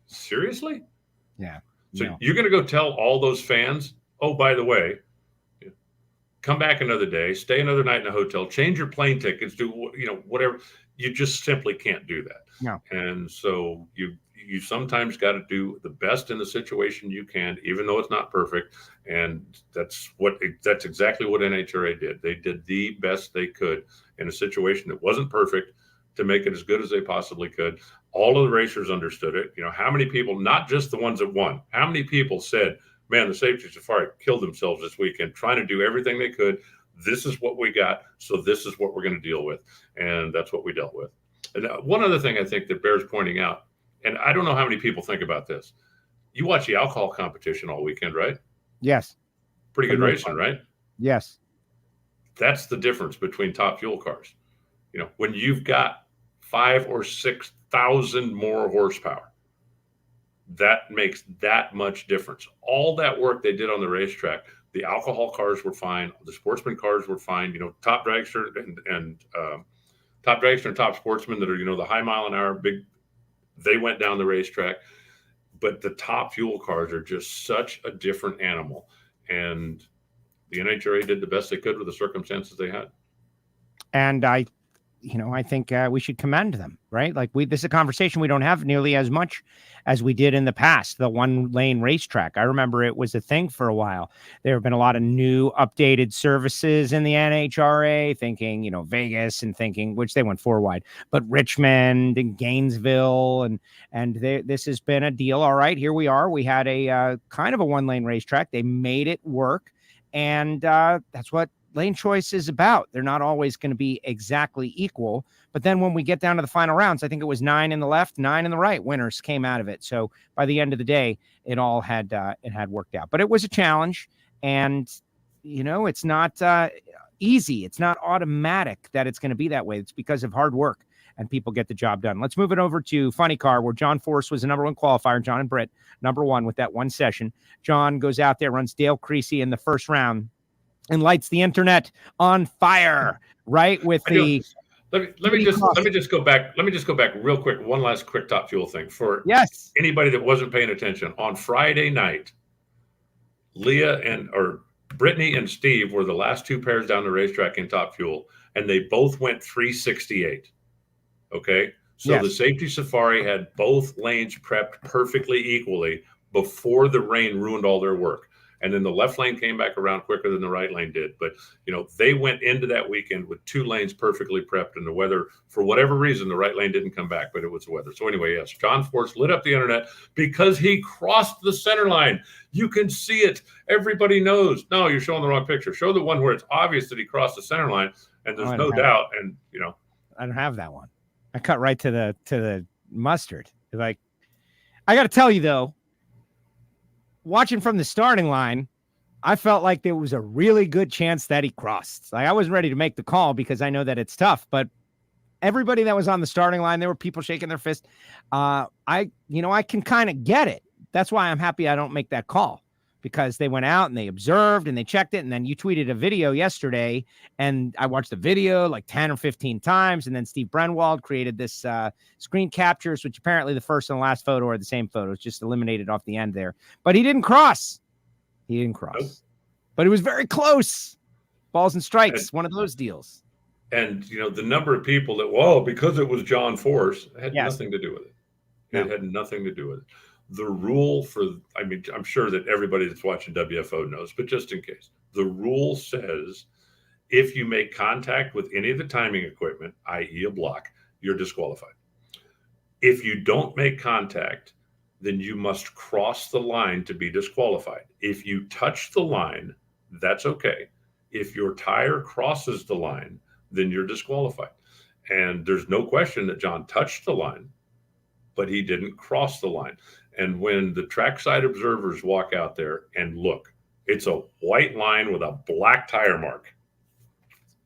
Seriously? Yeah. So you're going to go tell all those fans, oh, by the way, come back another day, stay another night in a hotel, change your plane tickets, do whatever. You just simply can't do that. No. And so you sometimes got to do the best in the situation you can, even though it's not perfect. And that's exactly what NHRA did. They did the best they could in a situation that wasn't perfect to make it as good as they possibly could. All of the racers understood it. How many people, not just the ones that won, how many people said, man, the safety safari killed themselves this weekend trying to do everything they could. This is what we got. So this is what we're going to deal with. And that's what we dealt with. And one other thing I think that bears pointing out, and I don't know how many people think about this. You watch the alcohol competition all weekend, right? Yes. Pretty good racing, right? Yes. That's the difference between top fuel cars. When you've got 5,000 or 6,000 more horsepower, that makes that much difference. All that work they did on the racetrack, the alcohol cars were fine. The sportsman cars were fine. Top dragster and top sportsman that are, the high mile an hour, big, they went down the racetrack. But the top fuel cars are just such a different animal. And the NHRA did the best they could with the circumstances they had. And I think we should commend them, right? Like this is a conversation we don't have nearly as much as we did in the past, the one lane racetrack. I remember it was a thing for a while. There have been a lot of new updated services in the NHRA, thinking, Vegas and thinking, which they went 4 wide, but Richmond and Gainesville. And this has been a deal. All right, here we are. We had a kind of a one lane racetrack. They made it work. And that's what lane choice is about. They're not always going to be exactly equal. But then when we get down to the final rounds, I think it was 9 in the left, 9 in the right. Winners came out of it. So by the end of the day, it all had worked out. But it was a challenge. And, it's not easy. It's not automatic that it's going to be that way. It's because of hard work and people get the job done. Let's move it over to Funny Car, where John Force was the number 1 qualifier. John and Britt, number 1 with that one session. John goes out there, runs Dale Creasy in the first round, and lights the internet on fire, right? With the let me just go back real quick. One last quick top fuel thing for anybody that wasn't paying attention. On Friday night, Brittany and Steve were the last 2 pairs down the racetrack in top fuel, and they both went 368. Okay, so the safety safari had both lanes prepped perfectly equally before the rain ruined all their work. And then the left lane came back around quicker than the right lane did. But, they went into that weekend with 2 lanes perfectly prepped, and the weather, for whatever reason, the right lane didn't come back, but it was the weather. So anyway, yes, John Force lit up the internet because he crossed the center line. You can see it. Everybody knows. No, you're showing the wrong picture. Show the one where it's obvious that he crossed the center line, and there's no doubt. And, I don't have that one. I cut right to the mustard. Like, I got to tell you, though, watching from the starting line, I felt like there was a really good chance that he crossed. Like, I wasn't ready to make the call because I know that it's tough, but everybody that was on the starting line, there were people shaking their fist. I can kind of get it. That's why I'm happy I don't make that call, because they went out and they observed and they checked it. And then you tweeted a video yesterday, and I watched the video like 10 or 15 times. And then Steve Brenwald created this screen captures, which apparently the first and the last photo are the same photos, just eliminated off the end there. But he didn't cross. But it was very close. Balls and strikes, one of those deals. And, the number of people that, because it was John Force, had nothing to do with it. It had nothing to do with it. The rule I'm sure that everybody that's watching WFO knows, but just in case, the rule says if you make contact with any of the timing equipment, i.e. a block, you're disqualified. If you don't make contact, then you must cross the line to be disqualified. If you touch the line, that's okay. If your tire crosses the line, then you're disqualified. And there's no question that John touched the line, but he didn't cross the line. And when the trackside observers walk out there and look, it's a white line with a black tire mark.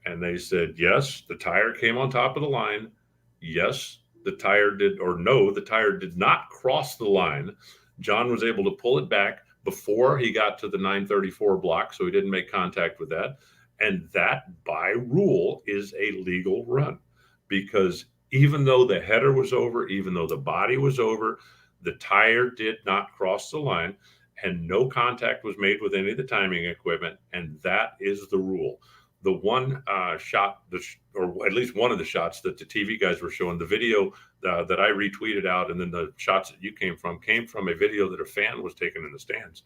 And they said, yes, the tire came on top of the line. Yes, the tire did, or no, the tire did not cross the line. John was able to pull it back before he got to the 934 block, so he didn't make contact with that. And that, by rule, is a legal run, because even though the header was over, even though the body was over, the tire did not cross the line, and no contact was made with any of the timing equipment, and that is the rule. The one shot, or at least one of the shots that the TV guys were showing, the video that I retweeted out, and then the shots that you came from a video that a fan was taking in the stands.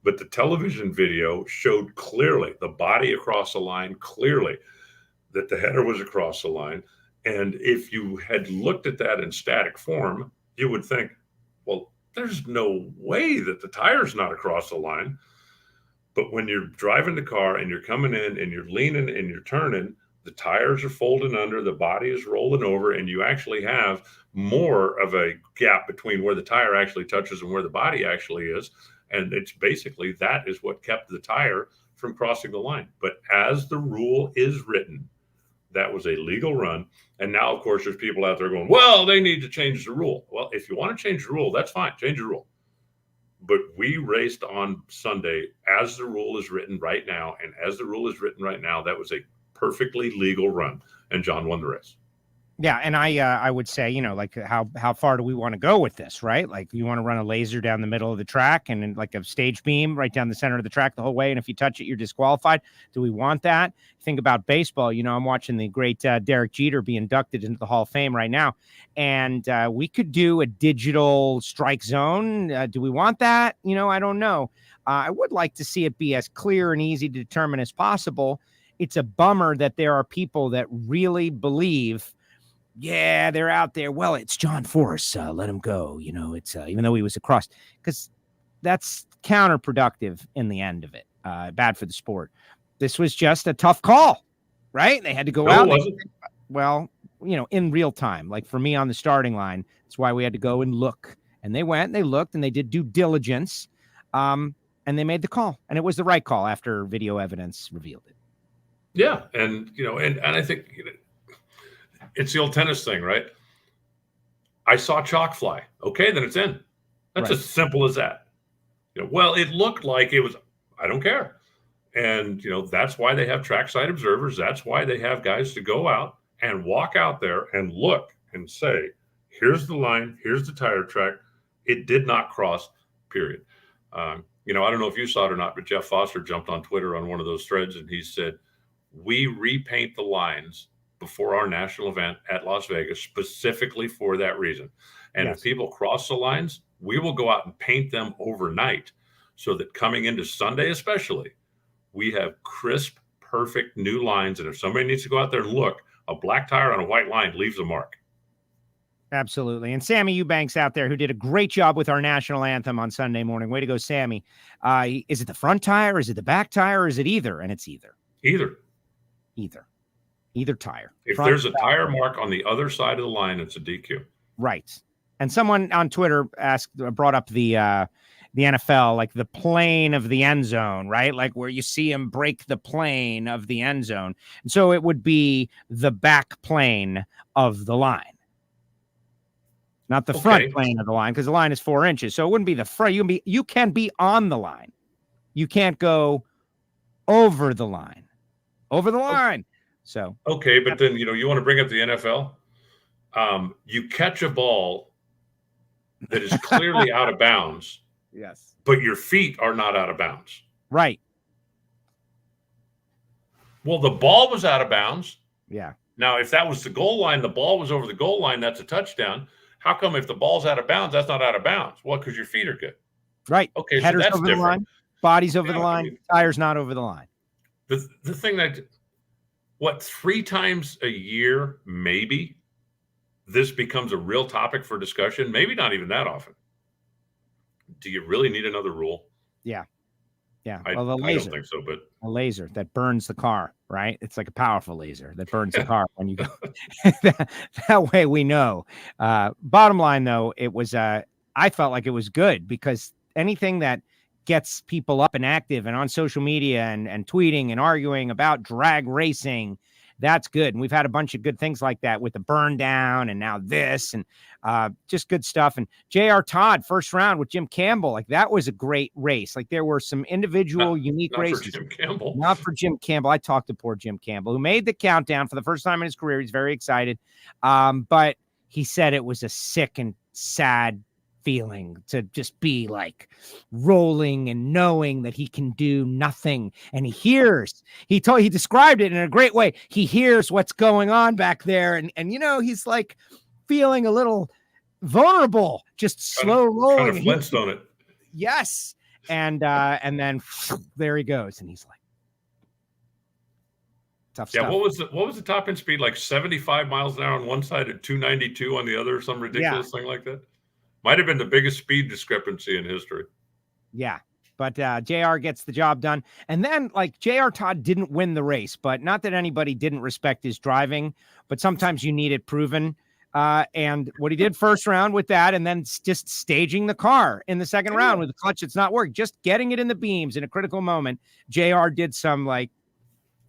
But the television video showed clearly the body across the line, clearly that the header was across the line. And if you had looked at that in static form, you would think, well, there's no way that the tire's not across the line. But when you're driving the car and you're coming in and you're leaning and you're turning, the tires are folding under, the body is rolling over, and you actually have more of a gap between where the tire actually touches and where the body actually is. And it's basically, that is what kept the tire from crossing the line. But as the rule is written, that was a legal run. And now, of course, there's people out there going, well, they need to change the rule. Well, if you want to change the rule, that's fine. Change the rule. But we raced on Sunday as the rule is written right now. And as the rule is written right now, that was a perfectly legal run. And John won the race. Yeah, and I would say, like how far do we want to go with this, right? Like, you want to run a laser down the middle of the track and then like a stage beam right down the center of the track the whole way, and if you touch it, you're disqualified. Do we want that? Think about baseball. I'm watching the great Derek Jeter be inducted into the Hall of Fame right now, and we could do a digital strike zone. Do we want that? I don't know. I would like to see it be as clear and easy to determine as possible. It's a bummer that there are people that really believe, yeah, they're out there. Well, it's John Force. Let him go. It's even though he was across, because that's counterproductive in the end of it. Bad for the sport. This was just a tough call, right? They had to go out. Well, in real time, like for me on the starting line, that's why we had to go and look. And they went, and they looked, and they did due diligence. And they made the call, and it was the right call after video evidence revealed it. Yeah. And, and I think, it's the old tennis thing, right? I saw chalk fly. Okay, then it's in. That's as simple as that. Well, it looked like it was, I don't care. And, that's why they have trackside observers. That's why they have guys to go out and walk out there and look and say, here's the line, here's the tire track. It did not cross, period. I don't know if you saw it or not, but Jeff Foster jumped on Twitter on one of those threads, and he said, we repaint the lines before our national event at Las Vegas specifically for that reason. And if people cross the lines, we will go out and paint them overnight so that coming into Sunday especially, we have crisp, perfect new lines. And if somebody needs to go out there and look, a black tire on a white line leaves a mark. Absolutely. And Sammy Eubanks out there, who did a great job with our national anthem on Sunday morning. Way to go, Sammy. Is it the front tire? Is it the back tire? Or is it either? And it's either. Either tire. If there's a tire mark on the other side of the line, it's a DQ. Right. And someone on Twitter brought up the NFL, like the plane of the end zone, right? Like where you see him break the plane of the end zone. And so it would be the back plane of the line, not the front plane of the line, because the line is 4 inches. So it wouldn't be the front. You can be on the line. You can't go over the line. So okay, but then you want to bring up the NFL. You catch a ball that is clearly out of bounds. Yes, but your feet are not out of bounds. Right. Well, the ball was out of bounds. Yeah. Now, if that was the goal line, the ball was over the goal line, that's a touchdown. how come if the ball's out of bounds, that's not out of bounds? Well, because your feet are good. Right. Okay, Headers so that's over different. the line, bodies over the Yeah, line, tires not over the line. The thing that, 3 times a year, maybe, this becomes a real topic for discussion. Maybe not even that often. Do you really need another rule? Yeah. Well, the laser, I don't think so, but a laser that burns the car, right? It's like a powerful laser that burns the car when you go. that way we know. Bottom line, though, it was. I felt like it was good because anything that gets people up and active and on social media and tweeting and arguing about drag racing, that's good. And we've had a bunch of good things like that with the burn down and now this and just good stuff. And J.R. Todd, first round with Jim Campbell, like that was a great race. Like there were some individual unique races. For Jim Campbell. Not for Jim Campbell. I talked to poor Jim Campbell, who made the countdown for the first time in his career. He's very excited. But he said it was a sick and sad feeling to just be like rolling and knowing that he can do nothing. And he described it in a great way. He hears what's going on back there. And he's like feeling a little vulnerable, just slow rolling. Kind of Flintstone it. Yes. And then there he goes. And he's like, tough stuff. What was the top end speed? Like 75 miles an hour on one side and 292 on the other, some ridiculous thing like that. Might have been the biggest speed discrepancy in history. Yeah. But JR gets the job done. And then like JR Todd didn't win the race, but not that anybody didn't respect his driving, but sometimes you need it proven. And what he did first round with that, and then just staging the car in the second round with the clutch, it's not working, just getting it in the beams in a critical moment. JR did some like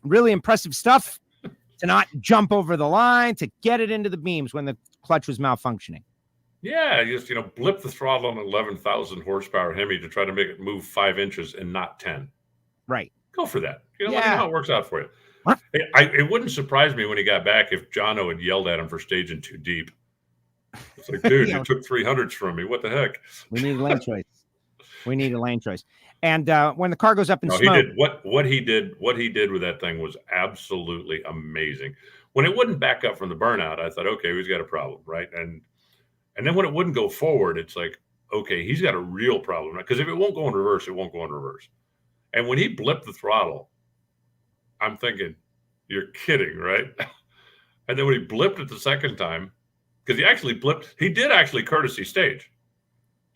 really impressive stuff to not jump over the line, to get it into the beams when the clutch was malfunctioning. Yeah, just, blip the throttle on an 11,000 horsepower Hemi to try to make it move 5 inches and not 10. Right. Go for that. Let me know how it works out for you. What? It wouldn't surprise me when he got back if Jono had yelled at him for staging too deep. It's like, dude, you took 300s from me. What the heck? We need a lane choice. And when the car goes up in smoke. He did what he did with that thing was absolutely amazing. When it wouldn't back up from the burnout, I thought, okay, he's got a problem, right? And then when it wouldn't go forward, it's like, okay, he's got a real problem. Because if it won't go in reverse, it won't go in reverse. And when he blipped the throttle, I'm thinking, you're kidding, right? And then when he blipped it the second time, because he did actually courtesy stage.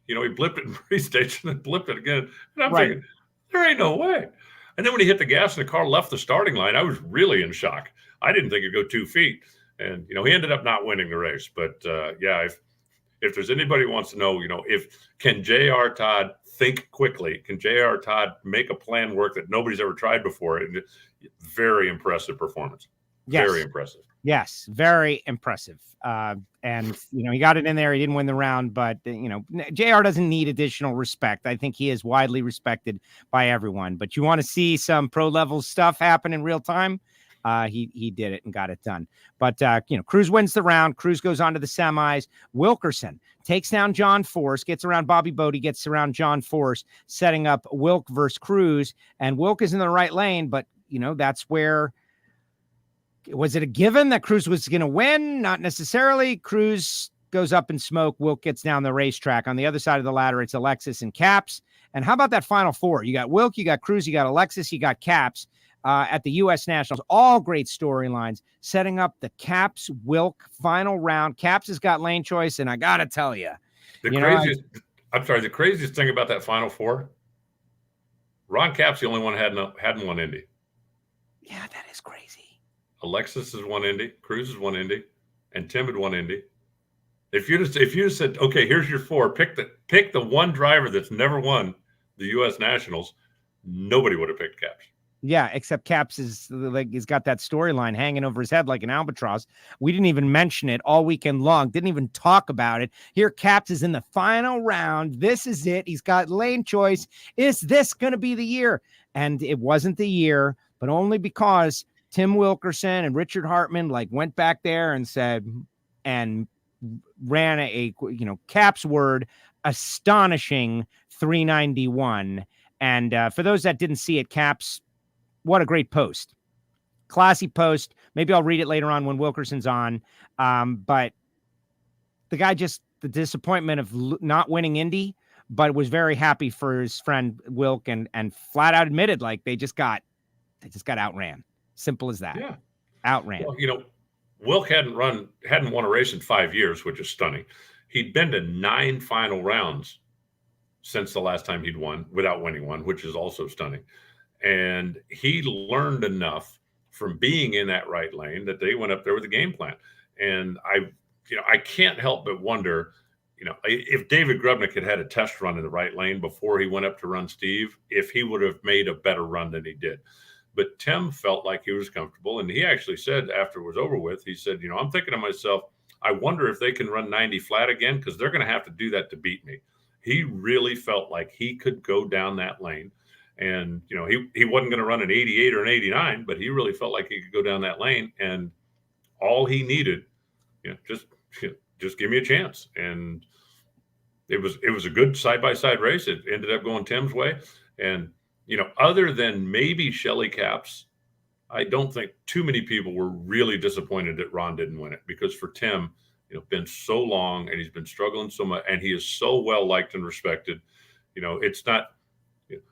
He blipped it in pre-stage and then blipped it again. And I'm thinking, there ain't no way. And then when he hit the gas and the car left the starting line, I was really in shock. I didn't think it'd go 2 feet. And, he ended up not winning the race. But, if there's anybody who wants to know, can J.R. Todd think quickly? Can J.R. Todd make a plan work that nobody's ever tried before? Very impressive performance. Yes. Very impressive. Yes, very impressive. And, he got it in there. He didn't win the round, but, JR doesn't need additional respect. I think he is widely respected by everyone. But you want to see some pro-level stuff happen in real time? He did it and got it done. But, Cruz wins the round. Cruz goes on to the semis. Wilkerson takes down John Force, gets around Bobby Bodie, gets around John Force, setting up Wilk versus Cruz. And Wilk is in the right lane, but, that's where, was it a given that Cruz was going to win? Not necessarily. Cruz goes up in smoke. Wilk gets down the racetrack. On the other side of the ladder, it's Alexis and Caps. And how about that final four? You got Wilk, you got Cruz, you got Alexis, you got Caps. At the U.S. Nationals, all great storylines, setting up the Caps Wilk final round. Caps has got lane choice, and I gotta tell you, the craziest thing about that final four, Ron Capps the only one hadn't won Indy. Yeah, that is crazy. Alexis has won Indy, Cruz has won Indy, and Tim had won Indy. If you said, okay, here's your four, pick the one driver that's never won the U.S. Nationals, nobody would have picked Capps. Yeah, except Caps he's got that storyline hanging over his head like an albatross. We didn't even mention it all weekend long. Didn't even talk about it. Here, Caps is in the final round. This is it. He's got lane choice. Is this going to be the year? And it wasn't the year, but only because Tim Wilkerson and Richard Hartman went back there and said, and ran a Caps word, astonishing 391. And for those that didn't see it, Caps, what a great post. Classy post. Maybe I'll read it later on when Wilkerson's on. But the guy just the disappointment of not winning Indy, but was very happy for his friend Wilk and flat out admitted like they just got outran. Simple as that. Yeah. Outran. Well, Wilk hadn't won a race in 5 years, which is stunning. He'd been to 9 final rounds since the last time he'd won without winning one, which is also stunning. And he learned enough from being in that right lane that they went up there with a game plan. And I can't help but wonder, if David Grubnick had a test run in the right lane before he went up to run Steve, if he would have made a better run than he did. But Tim felt like he was comfortable. And he actually said after it was over with, he said, I'm thinking to myself, I wonder if they can run 90 flat again, because they're going to have to do that to beat me. He really felt like he could go down that lane. And, he wasn't going to run an 88 or an 89, but he really felt like he could go down that lane. And all he needed, just give me a chance. And it was a good side-by-side race. It ended up going Tim's way. And, other than maybe Shelley Capps, I don't think too many people were really disappointed that Ron didn't win it, because for Tim, been so long and he's been struggling so much, and he is so well liked and respected. It's not,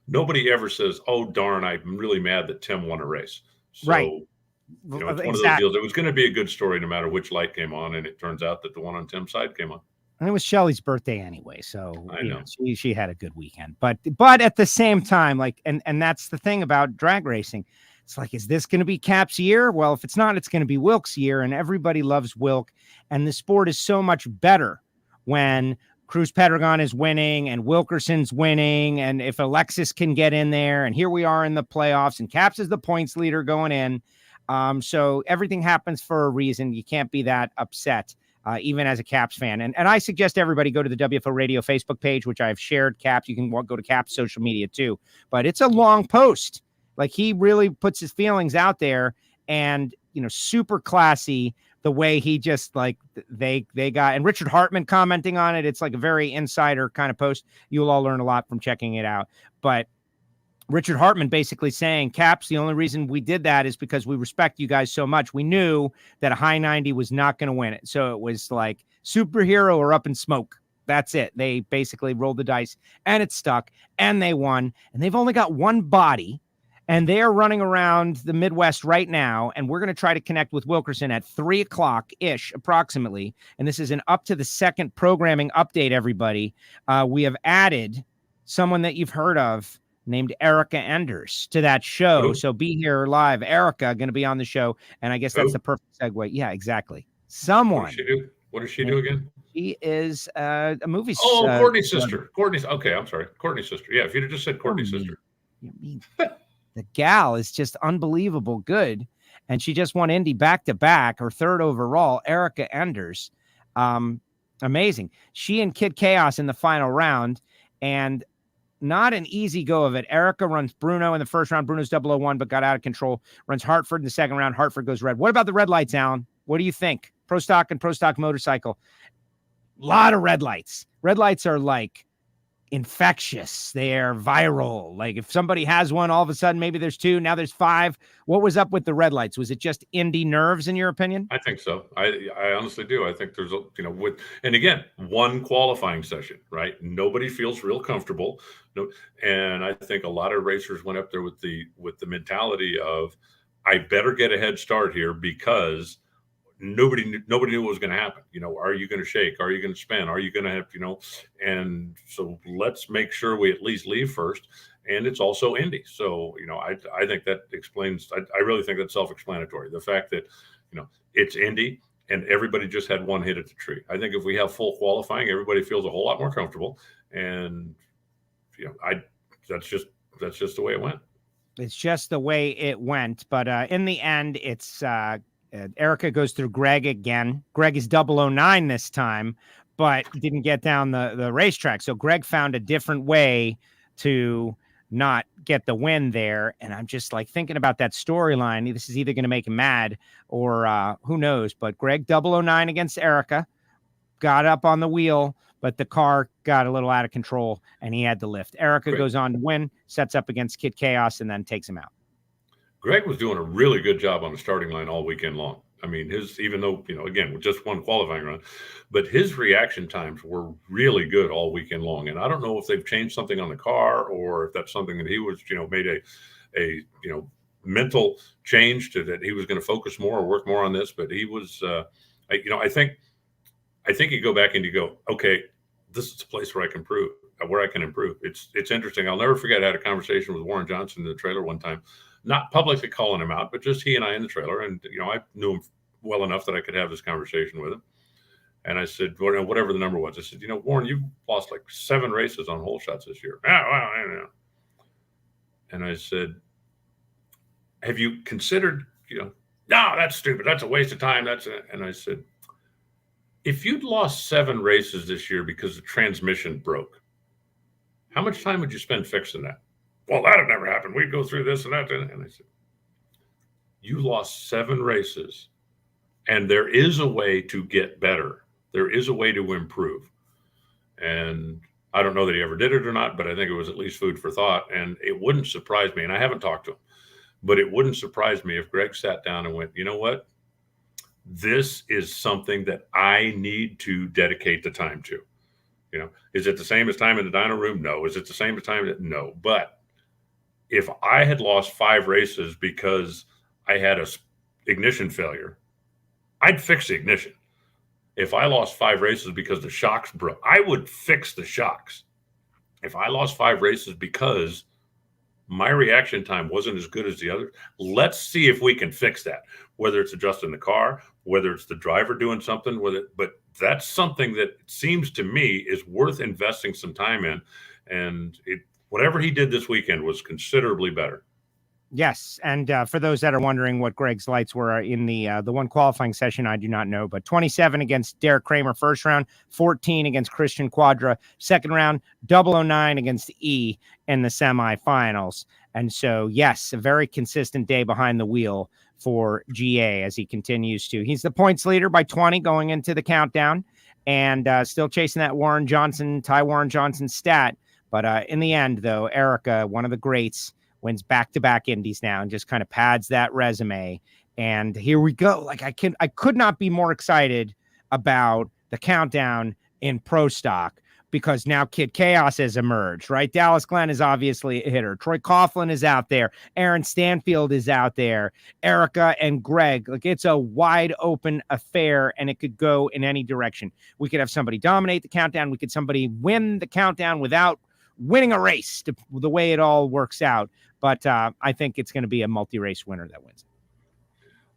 nobody ever says, oh, darn, I'm really mad that Tim won a race. So, right. It's one of those deals. It was going to be a good story no matter which light came on, and it turns out that the one on Tim's side came on. And it was Shelley's birthday anyway, so I know. She had a good weekend. But at the same time, like, and that's the thing about drag racing. It's like, is this going to be Cap's year? Well, if it's not, it's going to be Wilk's year, and everybody loves Wilk. And the sport is so much better when Cruz Pedregon is winning and Wilkerson's winning, and if Alexis can get in there, and here we are in the playoffs, and Caps is the points leader going in. So everything happens for a reason. You can't be that upset, even as a Caps fan. And I suggest everybody go to the WFO Radio Facebook page, which I've shared Caps. You can go to Caps social media too, but it's a long post. Like, he really puts his feelings out there, and, super classy the way he just like they got, and Richard Hartman commenting on it. It's like a very insider kind of post. You'll all learn a lot from checking it out. But Richard Hartman basically saying, Caps, the only reason we did that is because we respect you guys so much. We knew that a high 90 was not going to win it. So it was like superhero or up in smoke. That's it. They basically rolled the dice, and it stuck, and they won. And they've only got one body, and they are running around the Midwest right now. And we're going to try to connect with Wilkerson at 3:00-ish approximately. And this is an up to the second programming update, everybody. We have added someone that you've heard of named Erica Enders to that show. So be here live. Erica going to be on the show. And I guess that's the perfect segue. Yeah, exactly. Someone. What does she do again? She is a movie. Courtney's sister. Okay, I'm sorry. Courtney's sister. Yeah, if you'd have just said Courtney's sister. The gal is just unbelievable good. And she just won Indy back-to-back, her third overall, Erica Enders. Amazing. She and Kid Chaos in the final round, and not an easy go of it. Erica runs Bruno in the first round. Bruno's 001, but got out of control. Runs Hartford in the second round. Hartford goes red. What about the red lights, Alan? What do you think? Pro Stock and Pro Stock Motorcycle. A lot of red lights. Red lights are like infectious. They are viral. Like, if somebody has one, all of a sudden, maybe there's 2, now there's 5. What was up with the red lights? Was it just Indy nerves in your opinion? I think so. I honestly do. I think there's and again, one qualifying session, right? Nobody feels real comfortable. And I think a lot of racers went up there with the mentality of, I better get a head start here, because nobody knew what was going to happen. Are you going to shake? Are you going to spin? Are you going to have, and so let's make sure we at least leave first. And it's also Indy. So, I think that explains, I really think that's self-explanatory. The fact that, it's Indy and everybody just had one hit at the tree. I think if we have full qualifying, everybody feels a whole lot more comfortable. And, that's just the way it went. It's just the way it went. But in the end, it's, Erica goes through Greg again. Greg is 009 this time, but didn't get down the racetrack. So Greg found a different way to not get the win there. And I'm just like thinking about that storyline. This is either going to make him mad or who knows. But Greg 009 against Erica, got up on the wheel, but the car got a little out of control and he had to lift. Erica goes on to win, sets up against Kid Chaos, and then takes him out. Greg was doing a really good job on the starting line all weekend long. I mean, even though, again, with just one qualifying run, but his reaction times were really good all weekend long. And I don't know if they've changed something on the car or if that's something that he was, made a mental change to that he was going to focus more or work more on this. But he was, I think you go back and you go, okay, this is a place where I can improve. It's interesting. I'll never forget. I had a conversation with Warren Johnson in the trailer one time, not publicly calling him out, but just he and I in the trailer. And, I knew him well enough that I could have this conversation with him. And I said, whatever the number was, I said, Warren, you've lost like 7 races on hole shots this year. And I said, have you considered, no, that's stupid. That's a waste of time. And I said, if you'd lost 7 races this year because the transmission broke, how much time would you spend fixing that? Well, that'd never happen. We'd go through this and that. And I said, you lost 7 races, and there is a way to get better. There is a way to improve. And I don't know that he ever did it or not, but I think it was at least food for thought. And it wouldn't surprise me, and I haven't talked to him, but it wouldn't surprise me if Greg sat down and went, you know what? This is something that I need to dedicate the time to. Is it the same as time in the dyno room? No. Is it the same as time? No. But if I had lost 5 races because I had a ignition failure, I'd fix the ignition. If I lost 5 races because the shocks broke, I would fix the shocks. If I lost 5 races because my reaction time wasn't as good as the others, let's see if we can fix that. Whether it's adjusting the car, whether it's the driver doing something with it, but that's something that seems to me is worth investing some time in. And whatever he did this weekend was considerably better. Yes, and for those that are wondering what Greg's lights were in the one qualifying session, I do not know, but 27 against Derek Kramer first round, 14 against Christian Quadra second round, 009 against E in the semifinals. And so, yes, a very consistent day behind the wheel for GA as he continues to. He's the points leader by 20 going into the countdown, and still chasing that Ty Warren Johnson stat. But in the end, though, Erica, one of the greats, wins back-to-back Indies now and just kind of pads that resume. And here we go. Like I could not be more excited about the countdown in Pro Stock, because now Kid Chaos has emerged, right? Dallas Glenn is obviously a hitter. Troy Coughlin is out there. Aaron Stanfield is out there. Erica and Greg. Like, it's a wide open affair, and it could go in any direction. We could have somebody dominate the countdown. We could somebody win the countdown without winning a race, the way it all works out. But I think it's going to be a multi-race winner that wins.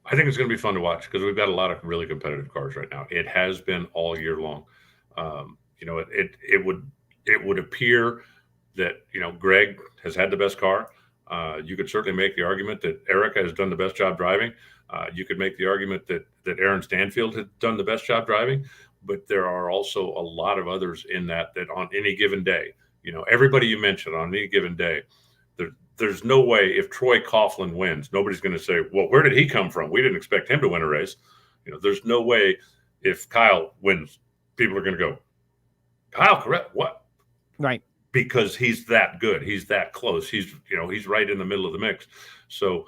I think it's going to be fun to watch because we've got a lot of really competitive cars right now. It has been all year long. It would appear that, Greg has had the best car. You could certainly make the argument that Erica has done the best job driving. You could make the argument that Aaron Stanfield had done the best job driving, but there are also a lot of others in that on any given day, everybody you mentioned on any given day, there's no way if Troy Coughlin wins, nobody's going to say, well, where did he come from? We didn't expect him to win a race. There's no way if Kyle wins, people are going to go, Kyle, correct? What? Right. Because he's that good. He's that close. He's right in the middle of the mix. So,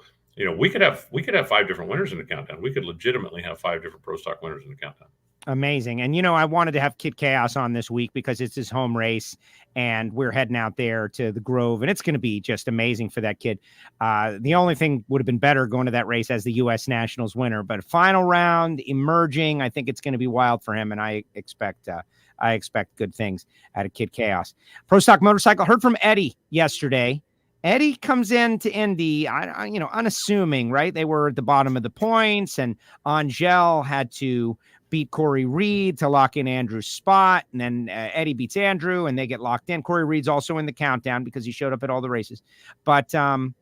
we could have 5 different winners in the countdown. We could legitimately have 5 different Pro Stock winners in the countdown. Amazing. And, I wanted to have Kid Chaos on this week because it's his home race and we're heading out there to the Grove, and it's going to be just amazing for that kid. The only thing would have been better going to that race as the U.S. Nationals winner, but final round emerging, I think it's going to be wild for him. And I expect good things out of Kid Chaos. Pro Stock Motorcycle, heard from Eddie yesterday. Eddie comes into Indy, unassuming, right? They were at the bottom of the points, and Angel had to beat Corey Reed to lock in Andrew's spot. And then Eddie beats Andrew and they get locked in. Corey Reed's also in the countdown because he showed up at all the races. But Eddie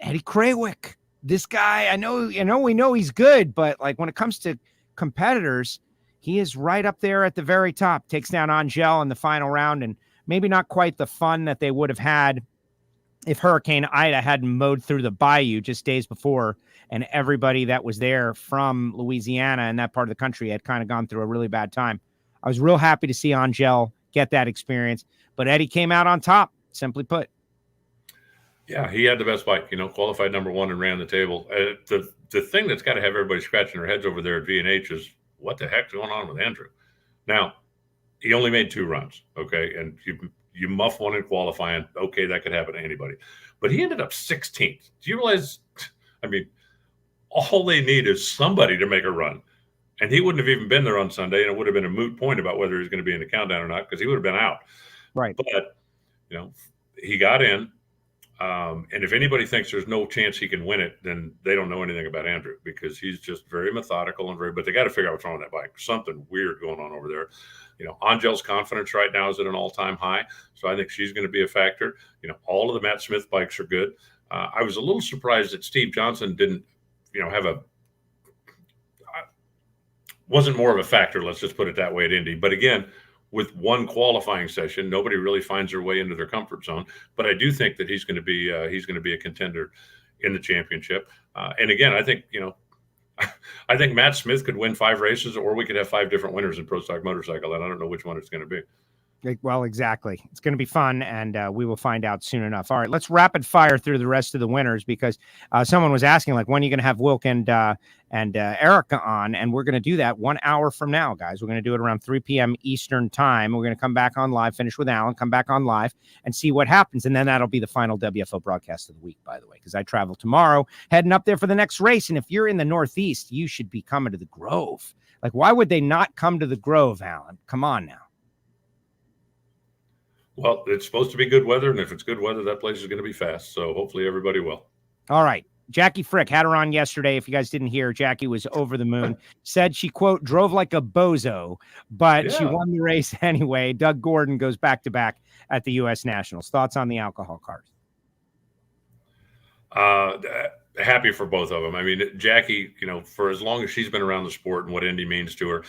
Krawick, this guy, we know he's good, but like when it comes to competitors, he is right up there at the very top. Takes down Angel in the final round, and maybe not quite the fun that they would have had if Hurricane Ida hadn't mowed through the bayou just days before, and everybody that was there from Louisiana and that part of the country had kind of gone through a really bad time. I was real happy to see Angel get that experience, but Eddie came out on top, simply put. Yeah, he had the best bike, qualified number one and ran the table. The thing that's got to have everybody scratching their heads over there at V&H is what the heck's going on with Andrew? Now, he only made 2 runs, okay? And you muff one in qualifying, okay, that could happen to anybody. But he ended up 16th. Do you realize, I mean, all they need is somebody to make a run. And he wouldn't have even been there on Sunday, and it would have been a moot point about whether he was going to be in the countdown or not because he would have been out. Right. But, he got in. And if anybody thinks there's no chance he can win it, then they don't know anything about Andrew because he's just very methodical and but they got to figure out what's wrong with that bike. Something weird going on over there. Angel's confidence right now is at an all-time high. So I think she's going to be a factor. All of the Matt Smith bikes are good. I was a little surprised that Steve Johnson didn't, wasn't more of a factor. Let's just put it that way at Indy. But again, with one qualifying session, nobody really finds their way into their comfort zone. But I do think that he's going to be a contender in the championship. And again, I think I think Matt Smith could win 5 races, or we could have 5 different winners in Pro Stock Motorcycle, and I don't know which one it's going to be. Well, exactly. It's going to be fun, and we will find out soon enough. All right, let's rapid fire through the rest of the winners because someone was asking, like, when are you going to have Wilk and Erica on? And we're going to do that 1 hour from now, guys. We're going to do it around 3 p.m. Eastern time. We're going to come back on live, finish with Alan, come back on live, and see what happens. And then that'll be the final WFO broadcast of the week, by the way, because I travel tomorrow, heading up there for the next race. And if you're in the Northeast, you should be coming to the Grove. Like, why would they not come to the Grove, Alan? Come on now. Well, it's supposed to be good weather, and if it's good weather, that place is going to be fast. So hopefully everybody will. All right. Jackie Frick had her on yesterday. If you guys didn't hear, Jackie was over the moon. Said she, quote, drove like a bozo, but she won the race anyway. Doug Gordon goes back-to-back at the U.S. Nationals. Thoughts on the alcohol cars? Happy for both of them. I mean, Jackie, for as long as she's been around the sport and what Indy means to her,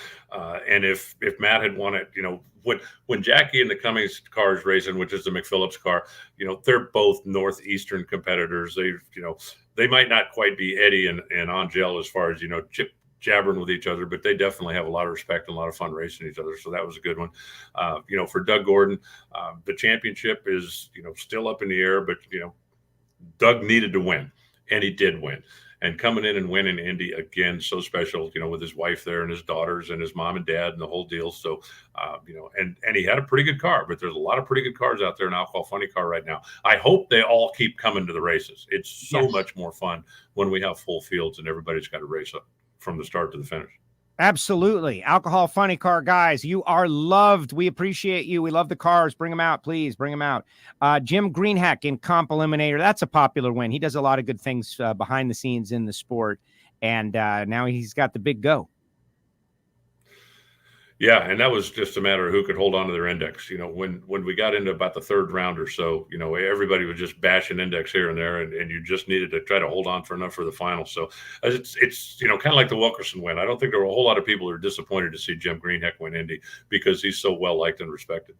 and if Matt had won it, when Jackie and the Cummings car is racing, which is the McPhillips car, they're both Northeastern competitors. They might not quite be Eddie and Angel as far as, chip jabbering with each other, but they definitely have a lot of respect and a lot of fun racing each other. So that was a good one. For Doug Gordon, the championship is, still up in the air, but, Doug needed to win. And he did win. And coming in and winning Indy again, so special, with his wife there and his daughters and his mom and dad and the whole deal. So, and he had a pretty good car, but there's a lot of pretty good cars out there in Alcohol Funny Car right now. I hope they all keep coming to the races. It's so much more fun when we have full fields and everybody's got to race up from the start to the finish. Absolutely. Alcohol Funny Car guys, you are loved. We appreciate you. We love the cars. Bring them out, please. Bring them out. Jim Greenhack in Comp Eliminator. That's a popular win. He does a lot of good things behind the scenes in the sport. And now he's got the big go. Yeah, and that was just a matter of who could hold on to their index. When we got into about the third round or so, everybody was just bashing index here and there, and you just needed to try to hold on for enough for the final. So it's kind of like the Wilkerson win. I don't think there were a whole lot of people who are disappointed to see Jim Greenheck win Indy because he's so well liked and respected.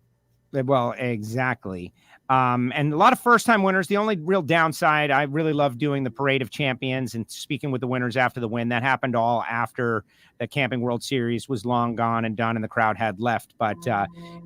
Well, exactly. And a lot of first-time winners. The only real downside, I really love doing the Parade of Champions and speaking with the winners after the win. That happened all after the Camping World Series was long gone and done and the crowd had left. But,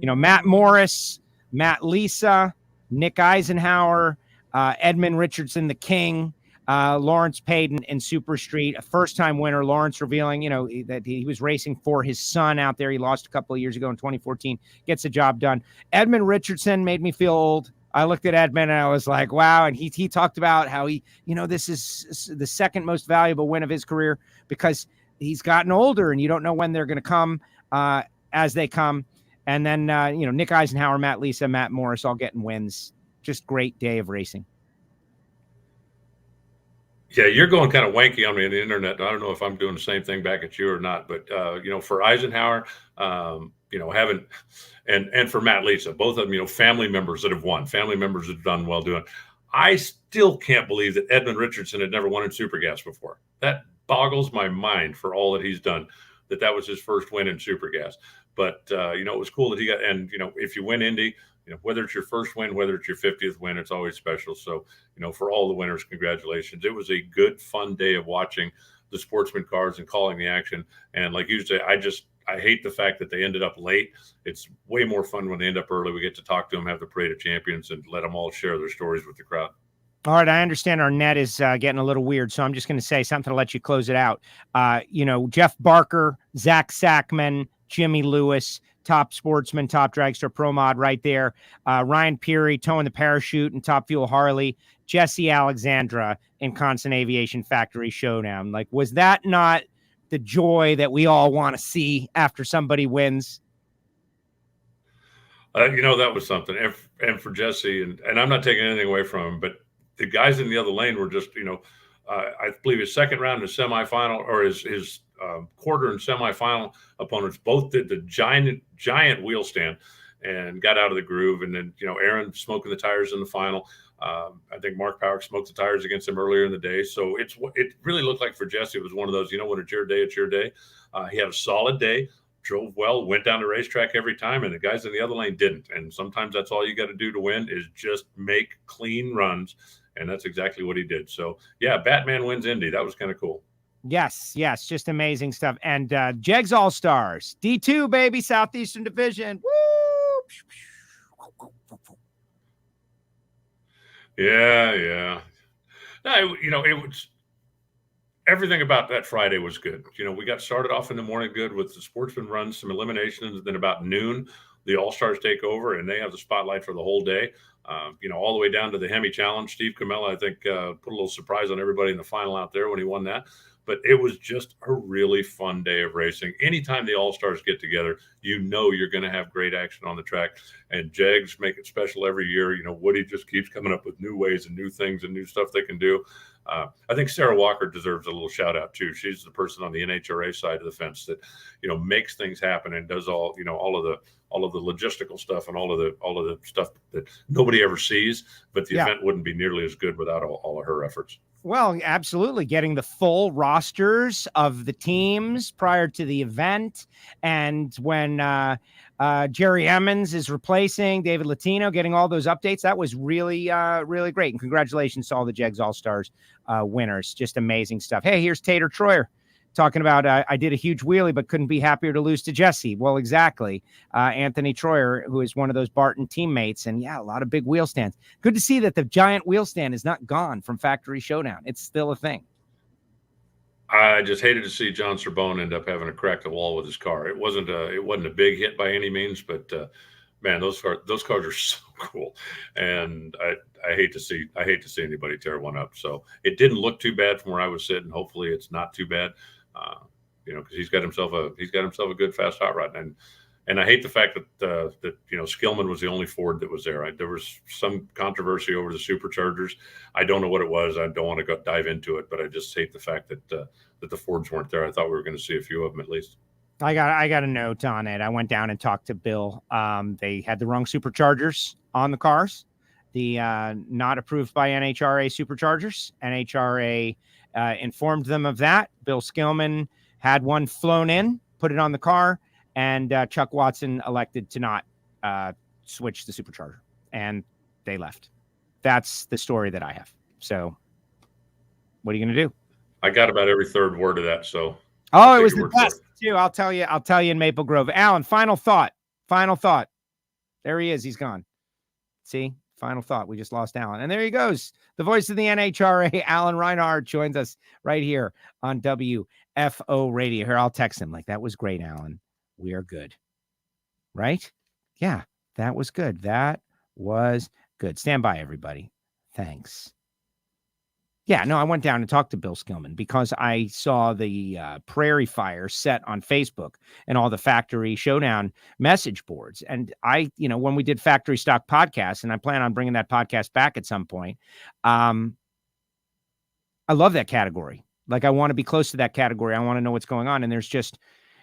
Matt Morris, Matt Lisa, Nick Eisenhower, Edmund Richardson, the King, Lawrence Payton in Super Street, a first-time winner. Lawrence revealing, that he was racing for his son out there. He lost a couple of years ago in 2014, gets the job done. Edmund Richardson made me feel old. I looked at Edmund and I was like, wow. And he talked about how he, this is the second most valuable win of his career because he's gotten older and you don't know when they're going to come as they come. And then, Nick Eisenhower, Matt Lisa, Matt Morris all getting wins. Just great day of racing. Yeah, you're going kind of wanky on me on the internet. I don't know if I'm doing the same thing back at you or not, but for Eisenhower, having and for Matt Lisa, both of them, family members that have won, family members that have done well doing. I still can't believe that Edmund Richardson had never won in Supergas before. That boggles my mind for all that he's done. That was his first win in Supergas. But it was cool that he got. And if you win Indy, whether it's your first win, whether it's your 50th win, it's always special. So, for all the winners, congratulations. It was a good, fun day of watching the sportsman cars and calling the action. And like you say, I hate the fact that they ended up late. It's way more fun when they end up early. We get to talk to them, have the Parade of Champions, and let them all share their stories with the crowd. All right, I understand our net is getting a little weird, so I'm just going to say something to let you close it out. Jeff Barker, Zach Sackman, Jimmy Lewis, top sportsman, top dragster pro mod right there. Ryan Peary towing the parachute and Top Fuel Harley. Jesse Alexandra in Constant Aviation Factory Showdown. Like, was that not the joy that we all want to see after somebody wins? That was something. And for Jesse, and I'm not taking anything away from him, but the guys in the other lane were just, I believe his second round in the semifinal, or his quarter and semifinal opponents both did the giant wheel stand and got out of the groove. And then, Aaron smoking the tires in the final. I think Mark Power smoked the tires against him earlier in the day. So it really looked like for Jesse, it was one of those, when it's your day, it's your day. He had a solid day, drove well, went down the racetrack every time, and the guys in the other lane didn't. And sometimes that's all you got to do to win is just make clean runs. And that's exactly what he did. So, yeah, Batman wins Indy. That was kind of cool. Yes, just amazing stuff. And Jegs All-Stars, D2, baby, Southeastern Division. Woo! Yeah. It was everything about that Friday was good. We got started off in the morning good with the sportsman runs, some eliminations. Then about noon, the All-Stars take over, and they have the spotlight for the whole day. All the way down to the Hemi Challenge. Steve Camella, I think, put a little surprise on everybody in the final out there when he won that. But it was just a really fun day of racing. Anytime the All-Stars get together, you're going to have great action on the track. And Jegs make it special every year. Woody just keeps coming up with new ways and new things and new stuff they can do. I think Sarah Walker deserves a little shout out too. She's the person on the NHRA side of the fence that, makes things happen and does all of the logistical stuff and all of the stuff that nobody ever sees. But the event wouldn't be nearly as good without all of her efforts. Well, absolutely. Getting the full rosters of the teams prior to the event. And when Jerry Emmons is replacing David Latino, getting all those updates, that was really, really great. And congratulations to all the Jegs All-Stars winners. Just amazing stuff. Hey, here's Tater Troyer talking about I did a huge wheelie, but couldn't be happier to lose to Jesse. Well, exactly. Anthony Troyer, who is one of those Barton teammates. And a lot of big wheel stands. Good to see that the giant wheel stand is not gone from Factory Showdown. It's still a thing. I just hated to see John Sorbonne end up having to crack the wall with his car. It wasn't a big hit by any means, but man, those cars are so cool. And I hate to see anybody tear one up. So it didn't look too bad from where I was sitting. Hopefully it's not too bad. Because he's got himself a good fast hot rod, and I hate the fact that Skillman was the only Ford that was there. There was some controversy over the superchargers. I don't know what it was. I don't want to dive into it, but I just hate the fact that the Fords weren't there. I thought we were going to see a few of them at least. I got a note on it. I went down and talked to Bill. They had the wrong superchargers on the cars. The not approved by NHRA superchargers. NHRA informed them of that. Bill Skillman had one flown in, put it on the car, and Chuck Watson elected to not switch the supercharger, and they left. That's the story that I have. So what are you going to do? I got about every third word of that. So it was the best too. I'll tell you in Maple Grove. Alan, final thought. There he is. He's gone. See? Final thought. We just lost Alan. And there he goes. The voice of the NHRA, Alan Reinhardt, joins us right here on WFO Radio. Here, I'll text him. That was great, Alan. We are good. Right? Yeah, that was good. That was good. Stand by, everybody. Thanks. Yeah, no, I went down and talked to Bill Skillman because I saw the prairie fire set on Facebook and all the Factory Showdown message boards. And when we did Factory Stock Podcast, and I plan on bringing that podcast back at some point, I love that category. I want to be close to that category. I want to know what's going on. And there's just,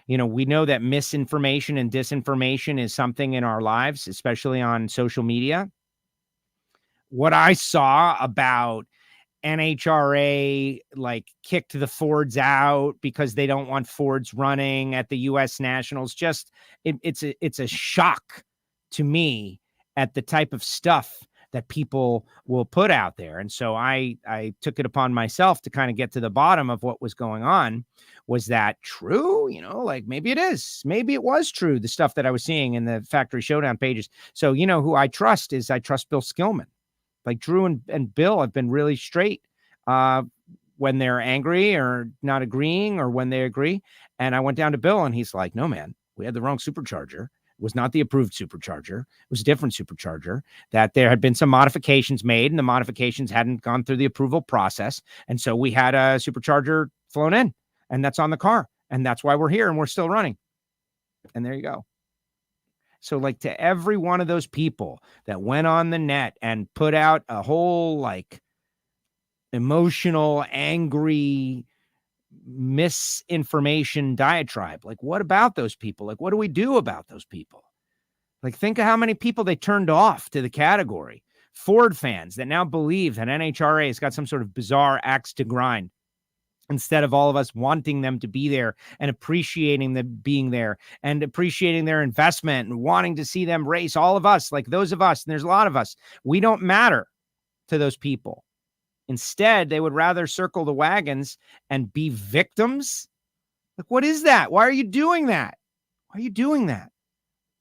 we know that misinformation and disinformation is something in our lives, especially on social media. What I saw about NHRA kicked the Fords out because they don't want Fords running at the U.S. Nationals. Just it's a shock to me at the type of stuff that people will put out there. And so I took it upon myself to kind of get to the bottom of what was going on. Was that true? Maybe it is. Maybe it was true, the stuff that I was seeing in the Factory Showdown pages. So, who I trust is I trust Bill Skillman. Like Drew and Bill have been really straight when they're angry or not agreeing or when they agree. And I went down to Bill and he's like, no, man, we had the wrong supercharger. It was not the approved supercharger. It was a different supercharger, that there had been some modifications made and the modifications hadn't gone through the approval process. And so we had a supercharger flown in and that's on the car. And that's why we're here and we're still running. And there you go. So like to every one of those people that went on the net and put out a whole like emotional, angry, misinformation diatribe, like what about those people? Like what do we do about those people? Like think of how many people they turned off to the category. Ford fans that now believe that NHRA has got some sort of bizarre axe to grind, instead of all of us wanting them to be there and appreciating them being there and appreciating their investment and wanting to see them race. All of us, like those of us, and there's a lot of us, we don't matter to those people. Instead, they would rather circle the wagons and be victims. Like, what is that? Why are you doing that? Why are you doing that?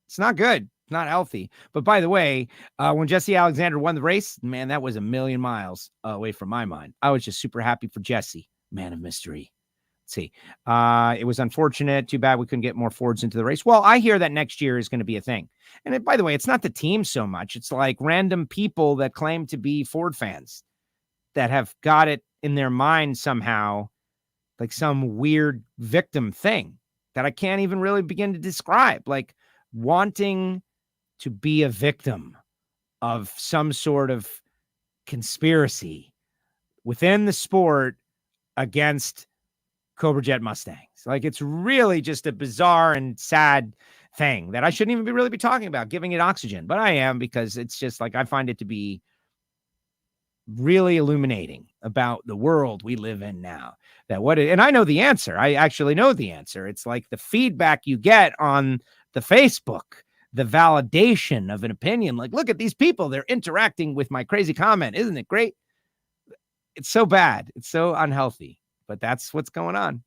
It's not good. It's not healthy. But by the way, when Jesse Alexander won the race, man, that was a million miles away from my mind. I was just super happy for Jesse. Man of mystery. Let's see. It was unfortunate. Too bad we couldn't get more Fords into the race. Well, I hear that next year is going to be a thing. And by the way, it's not the team so much. It's like random people that claim to be Ford fans that have got it in their mind somehow, like some weird victim thing that I can't even really begin to describe, like wanting to be a victim of some sort of conspiracy within the sport against Cobra Jet Mustangs. Like it's really just a bizarre and sad thing that I shouldn't even really be talking about, giving it oxygen, but I am, because it's just like, I find it to be really illuminating about the world we live in now. And I know the answer. I actually know the answer. It's like the feedback you get on the Facebook, the validation of an opinion. Like, look at these people. They're interacting with my crazy comment. Isn't it great? It's so bad. It's so unhealthy, but that's what's going on.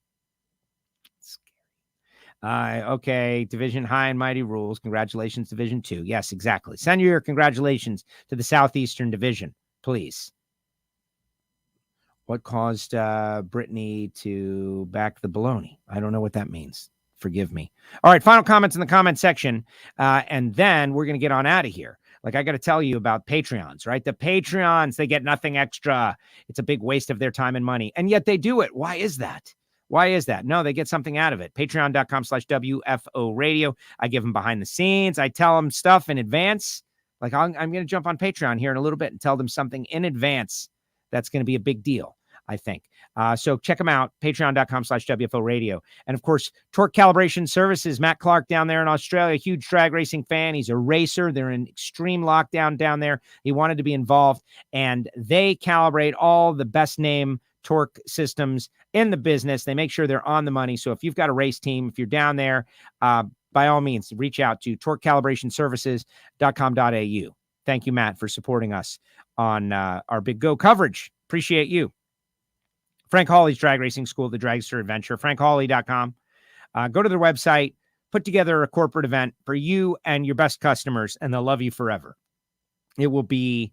Okay. Division high and mighty rules. Congratulations, Division 2. Yes, exactly. Send your congratulations to the Southeastern Division, please. What caused Brittany to back the baloney? I don't know what that means. Forgive me. All right. Final comments in the comment section. And then we're going to get on out of here. Like, I got to tell you about Patreons, right? The Patreons, they get nothing extra. It's a big waste of their time and money. And yet they do it. Why is that? Why is that? No, they get something out of it. Patreon.com/WFO Radio. I give them behind the scenes. I tell them stuff in advance. Like, I'm going to jump on Patreon here in a little bit and tell them something in advance. That's going to be a big deal, I think. So check them out, patreon.com/WFO Radio. And of course, Torque Calibration Services, Matt Clark down there in Australia, huge drag racing fan. He's a racer. They're in extreme lockdown down there. He wanted to be involved, and they calibrate all the best name torque systems in the business. They make sure they're on the money. So if you've got a race team, if you're down there, by all means, reach out to torquecalibrationservices.com.au. Thank you, Matt, for supporting us on our Big Go coverage. Appreciate you. Frank Hawley's Drag Racing School, the Dragster Adventure, frankhawley.com. Go to their website, put together a corporate event for you and your best customers, and they'll love you forever. It will be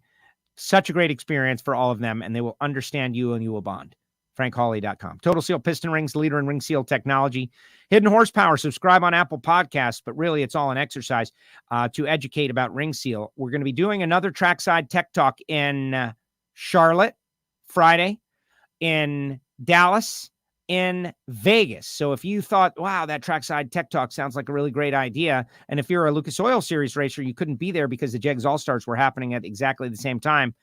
such a great experience for all of them, and they will understand you and you will bond. frankhawley.com. Total Seal Piston Rings, leader in ring seal technology. Hidden Horsepower, subscribe on Apple Podcasts, but really it's all an exercise to educate about ring seal. We're going to be doing another Trackside Tech Talk in Charlotte Friday, in Dallas, in Vegas. So if you thought, wow, that Trackside Tech Talk sounds like a really great idea, and if you're a Lucas Oil Series racer, you couldn't be there because the Jegs All-Stars were happening at exactly the same time,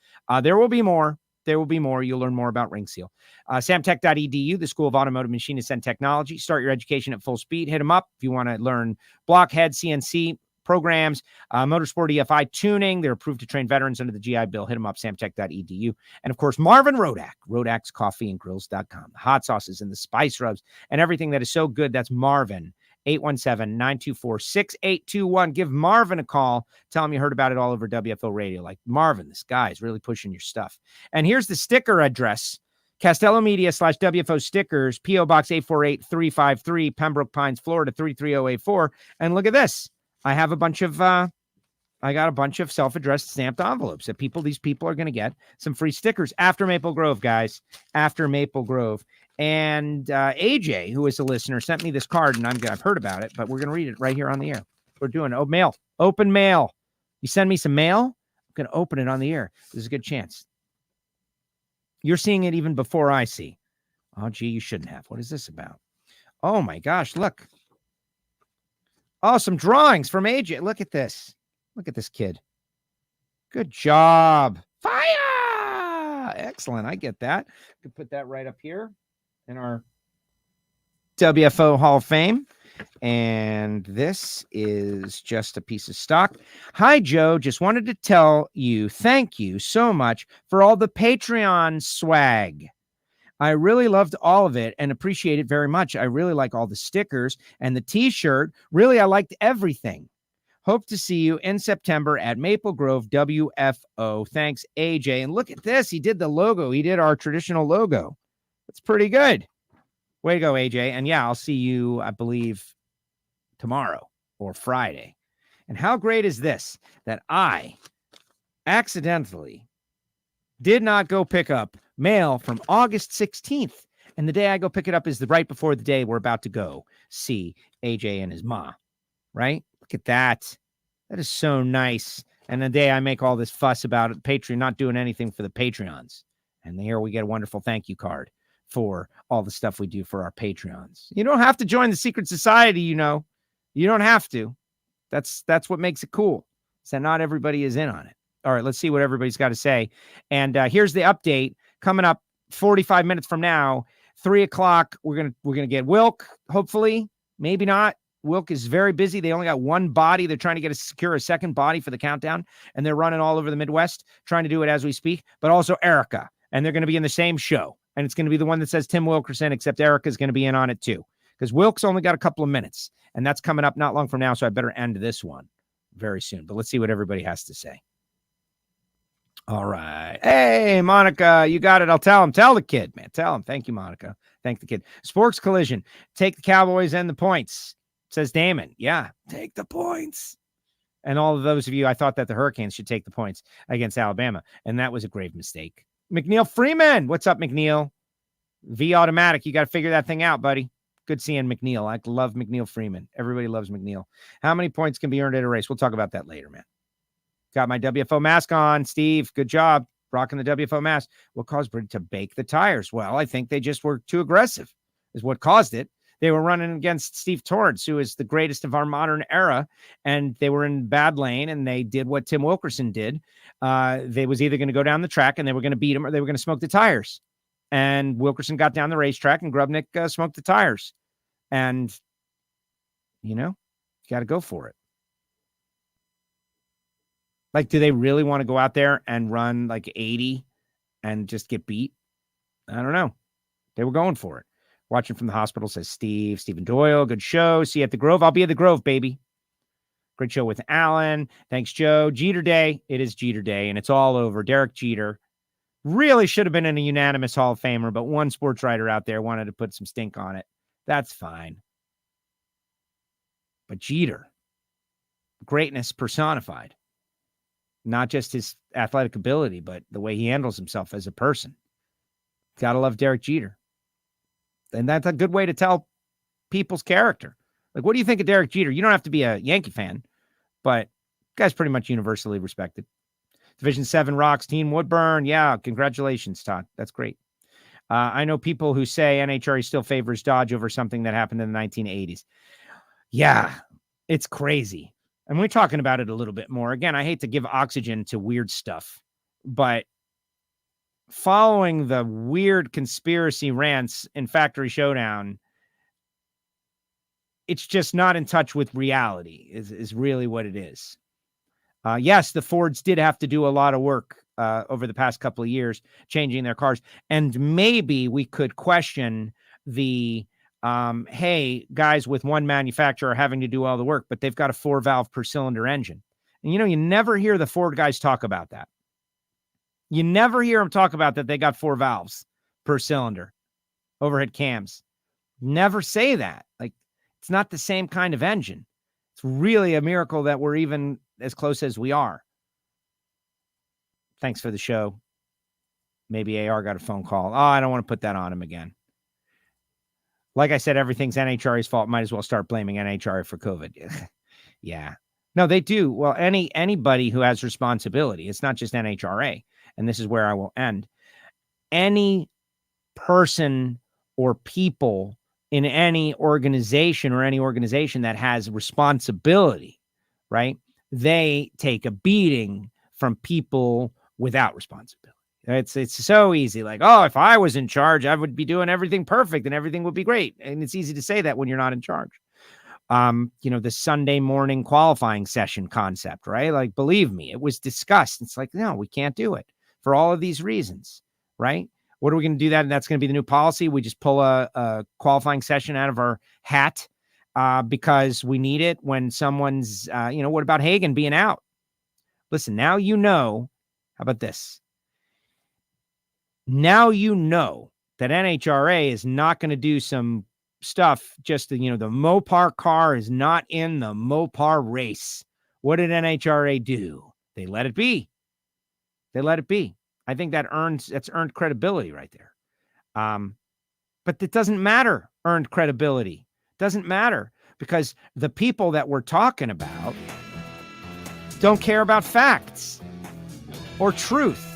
there will be more. There will be more. You'll learn more about ring seal. Samtech.edu, the School of Automotive Machinists and Technology. Start your education at full speed. Hit them up if you want to learn blockhead, CNC programs, motorsport EFI tuning. They're approved to train veterans under the GI Bill. Hit them up, samtech.edu. And of course, Marvin Rodak, rodakscoffeeandgrills.com. The hot sauces and the spice rubs and everything that is so good. That's Marvin, 817-924-6821. Give Marvin a call. Tell him you heard about it all over WFO Radio. Like, Marvin, this guy is really pushing your stuff. And here's the sticker address. Castello Media/WFO stickers, P.O. Box 848-353, Pembroke Pines, Florida 33084. And look at this. I have a bunch of I got a bunch of self-addressed stamped envelopes that these people are going to get some free stickers after Maple Grove, guys, after Maple Grove. And AJ, who is a listener, sent me this card, and I've heard about it, but we're going to read it right here on the air. We're doing open mail. You send me some mail, I'm going to open it on the air. There's a good chance. You're seeing it even before I see. Oh, gee, you shouldn't have. What is this about? Oh, my gosh, look. Oh, some drawings from AJ. Look at this. Look at this kid. Good job. Fire! Excellent. I get that. Could put that right up here in our WFO Hall of Fame. And this is just a piece of stock. Hi, Joe. Just wanted to tell you thank you so much for all the Patreon swag. I really loved all of it and appreciate it very much. I really like all the stickers and the t-shirt. Really, I liked everything. Hope to see you in September at Maple Grove WFO. Thanks, AJ. And look at this. He did the logo. He did our traditional logo. It's pretty good. Way to go, AJ. And yeah, I'll see you, I believe, tomorrow or Friday. And how great is this that I accidentally did not go pick up mail from August 16th. And the day I go pick it up is the right before the day we're about to go see AJ and his ma, right? Look at that. That is so nice. And the day I make all this fuss about it, Patreon not doing anything for the Patreons. And here we get a wonderful thank you card for all the stuff we do for our Patreons. You don't have to join the secret society, you know. You don't have to. That's what makes it cool. So not everybody is in on it. All right, let's see what everybody's got to say. And here's the update coming up 45 minutes from now, 3 o'clock. We're gonna get Wilk, hopefully, maybe not. Wilk is very busy. They only got one body. They're trying to secure a second body for the countdown, and they're running all over the Midwest, trying to do it as we speak. But also Erica, and they're going to be in the same show, and it's going to be the one that says Tim Wilkerson, except Erica's going to be in on it too, because Wilk's only got a couple of minutes, and that's coming up not long from now. So I better end this one very soon. But let's see what everybody has to say. All right. Hey, Monica, you got it. I'll tell him. Tell the kid, man. Tell him. Thank you, Monica. Thank the kid. Sporks Collision. Take the Cowboys and the points, says Damon. Yeah, take the points. And all of those of you, I thought that the Hurricanes should take the points against Alabama, and that was a grave mistake. McNeil Freeman. What's up, McNeil? V Automatic. You got to figure that thing out, buddy. Good seeing McNeil. I love McNeil Freeman. Everybody loves McNeil. How many points can be earned at a race? We'll talk about that later, man. Got my WFO mask on, Steve. Good job rocking the WFO mask. What caused Brit to bake the tires? Well, I think they just were too aggressive is what caused it. They were running against Steve Torrance, who is the greatest of our modern era, and they were in bad lane, and they did what Tim Wilkerson did. They was either going to go down the track, and they were going to beat him, or they were going to smoke the tires. And Wilkerson got down the racetrack, and Grubnick smoked the tires. And, you know, you got to go for it. Like, do they really want to go out there and run like 80 and just get beat? I don't know. They were going for it. Watching from the hospital, says Stephen Doyle. Good show. See you at the Grove. I'll be at the Grove, baby. Great show with Alan. Thanks, Joe. Jeter Day. It is Jeter Day, and it's all over. Derek Jeter really should have been in a unanimous Hall of Famer, but one sports writer out there wanted to put some stink on it. That's fine. But Jeter, greatness personified. Not just his athletic ability, but the way he handles himself as a person. Gotta love Derek Jeter. And that's a good way to tell people's character. Like, what do you think of Derek Jeter? You don't have to be a Yankee fan, but guy's pretty much universally respected. Division 7 rocks, Team Woodburn. Yeah, congratulations, Todd. That's great. I know people who say NHRA still favors Dodge over something that happened in the 1980s. Yeah, it's crazy. And we're talking about it a little bit more. Again, I hate to give oxygen to weird stuff, but following the weird conspiracy rants in Factory Showdown, it's just not in touch with reality is really what it is. Yes, the Fords did have to do a lot of work over the past couple of years, changing their cars. And maybe we could question the hey, guys with one manufacturer are having to do all the work, but they've got a 4-valve per cylinder engine. And, you know, you never hear the Ford guys talk about that. You never hear them talk about that they got 4 valves per cylinder, overhead cams. Never say that. Like, it's not the same kind of engine. It's really a miracle that we're even as close as we are. Thanks for the show. Maybe AR got a phone call. Oh, I don't want to put that on him again. Like I said, everything's NHRA's fault. Might as well start blaming NHRA for COVID. Yeah. No, they do. Well, anybody who has responsibility, it's not just NHRA. And this is where I will end. Any person or people in any organization that has responsibility, right? They take a beating from people without responsibility. It's so easy. Like, oh, if I was in charge, I would be doing everything perfect and everything would be great. And it's easy to say that when you're not in charge. The Sunday morning qualifying session concept, right? Like, believe me, it was discussed. It's like, no, we can't do it for all of these reasons, right? What are we going to do that? And that's going to be the new policy. We just pull a qualifying session out of our hat because we need it when someone's, what about Hagan being out? Listen, now you know. How about this? Now you know that NHRA is not going to do some stuff. Just the Mopar car is not in the Mopar race. What did NHRA do? They let it be. I think that's earned credibility right there. But it doesn't matter. Earned credibility doesn't matter because the people that we're talking about don't care about facts or truth.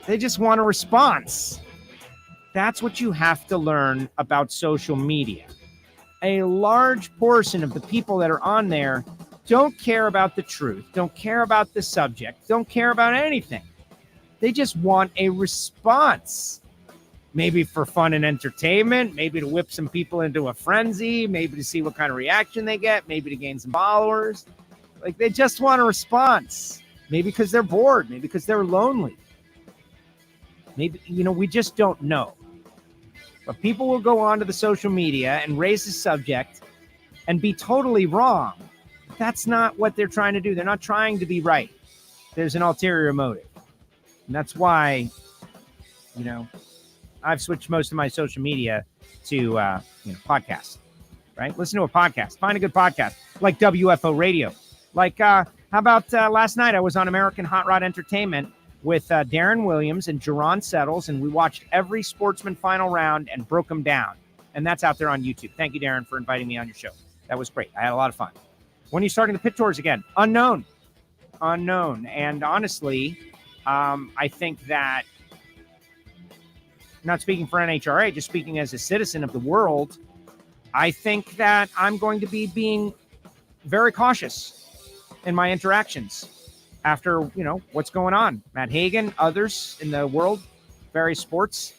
They just want a response. That's what you have to learn about social media. A large portion of the people that are on there don't care about the truth, don't care about the subject, don't care about anything. They just want a response. Maybe for fun and entertainment, maybe to whip some people into a frenzy, maybe to see what kind of reaction they get, maybe to gain some followers. Like, they just want a response. Maybe because they're bored, maybe because they're lonely. Maybe, we just don't know. But people will go onto the social media and raise the subject and be totally wrong. That's not what they're trying to do. They're not trying to be right. There's an ulterior motive. And that's why, I've switched most of my social media to, podcasts, right? Listen to a podcast. Find a good podcast like WFO Radio. Like, how about last night I was on American Hot Rod Entertainment with Darren Williams and Jerron Settles, and we watched every Sportsman final round and broke them down. And that's out there on YouTube. Thank you, Darren, for inviting me on your show. That was great. I had a lot of fun. When are you starting the pit tours again? Unknown. And honestly, I think that, not speaking for NHRA, just speaking as a citizen of the world, I think that I'm going to be being very cautious in my interactions after, what's going on. Matt Hagan, others in the world, various sports.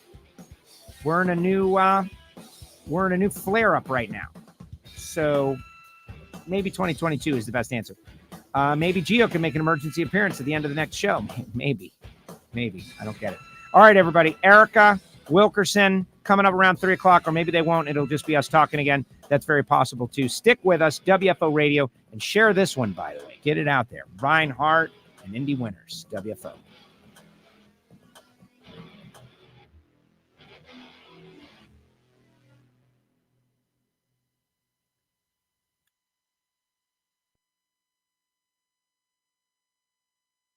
We're in a new flare up right now. So maybe 2022 is the best answer. Maybe Gio can make an emergency appearance at the end of the next show. Maybe. I don't get it. All right, everybody. Erica Wilkerson coming up around 3 o'clock, or maybe they won't. It'll just be us talking again. That's very possible too. Stick with us, WFO Radio, and share this one, by the way. Get it out there. Reinhardt and Indy Winners, WFO.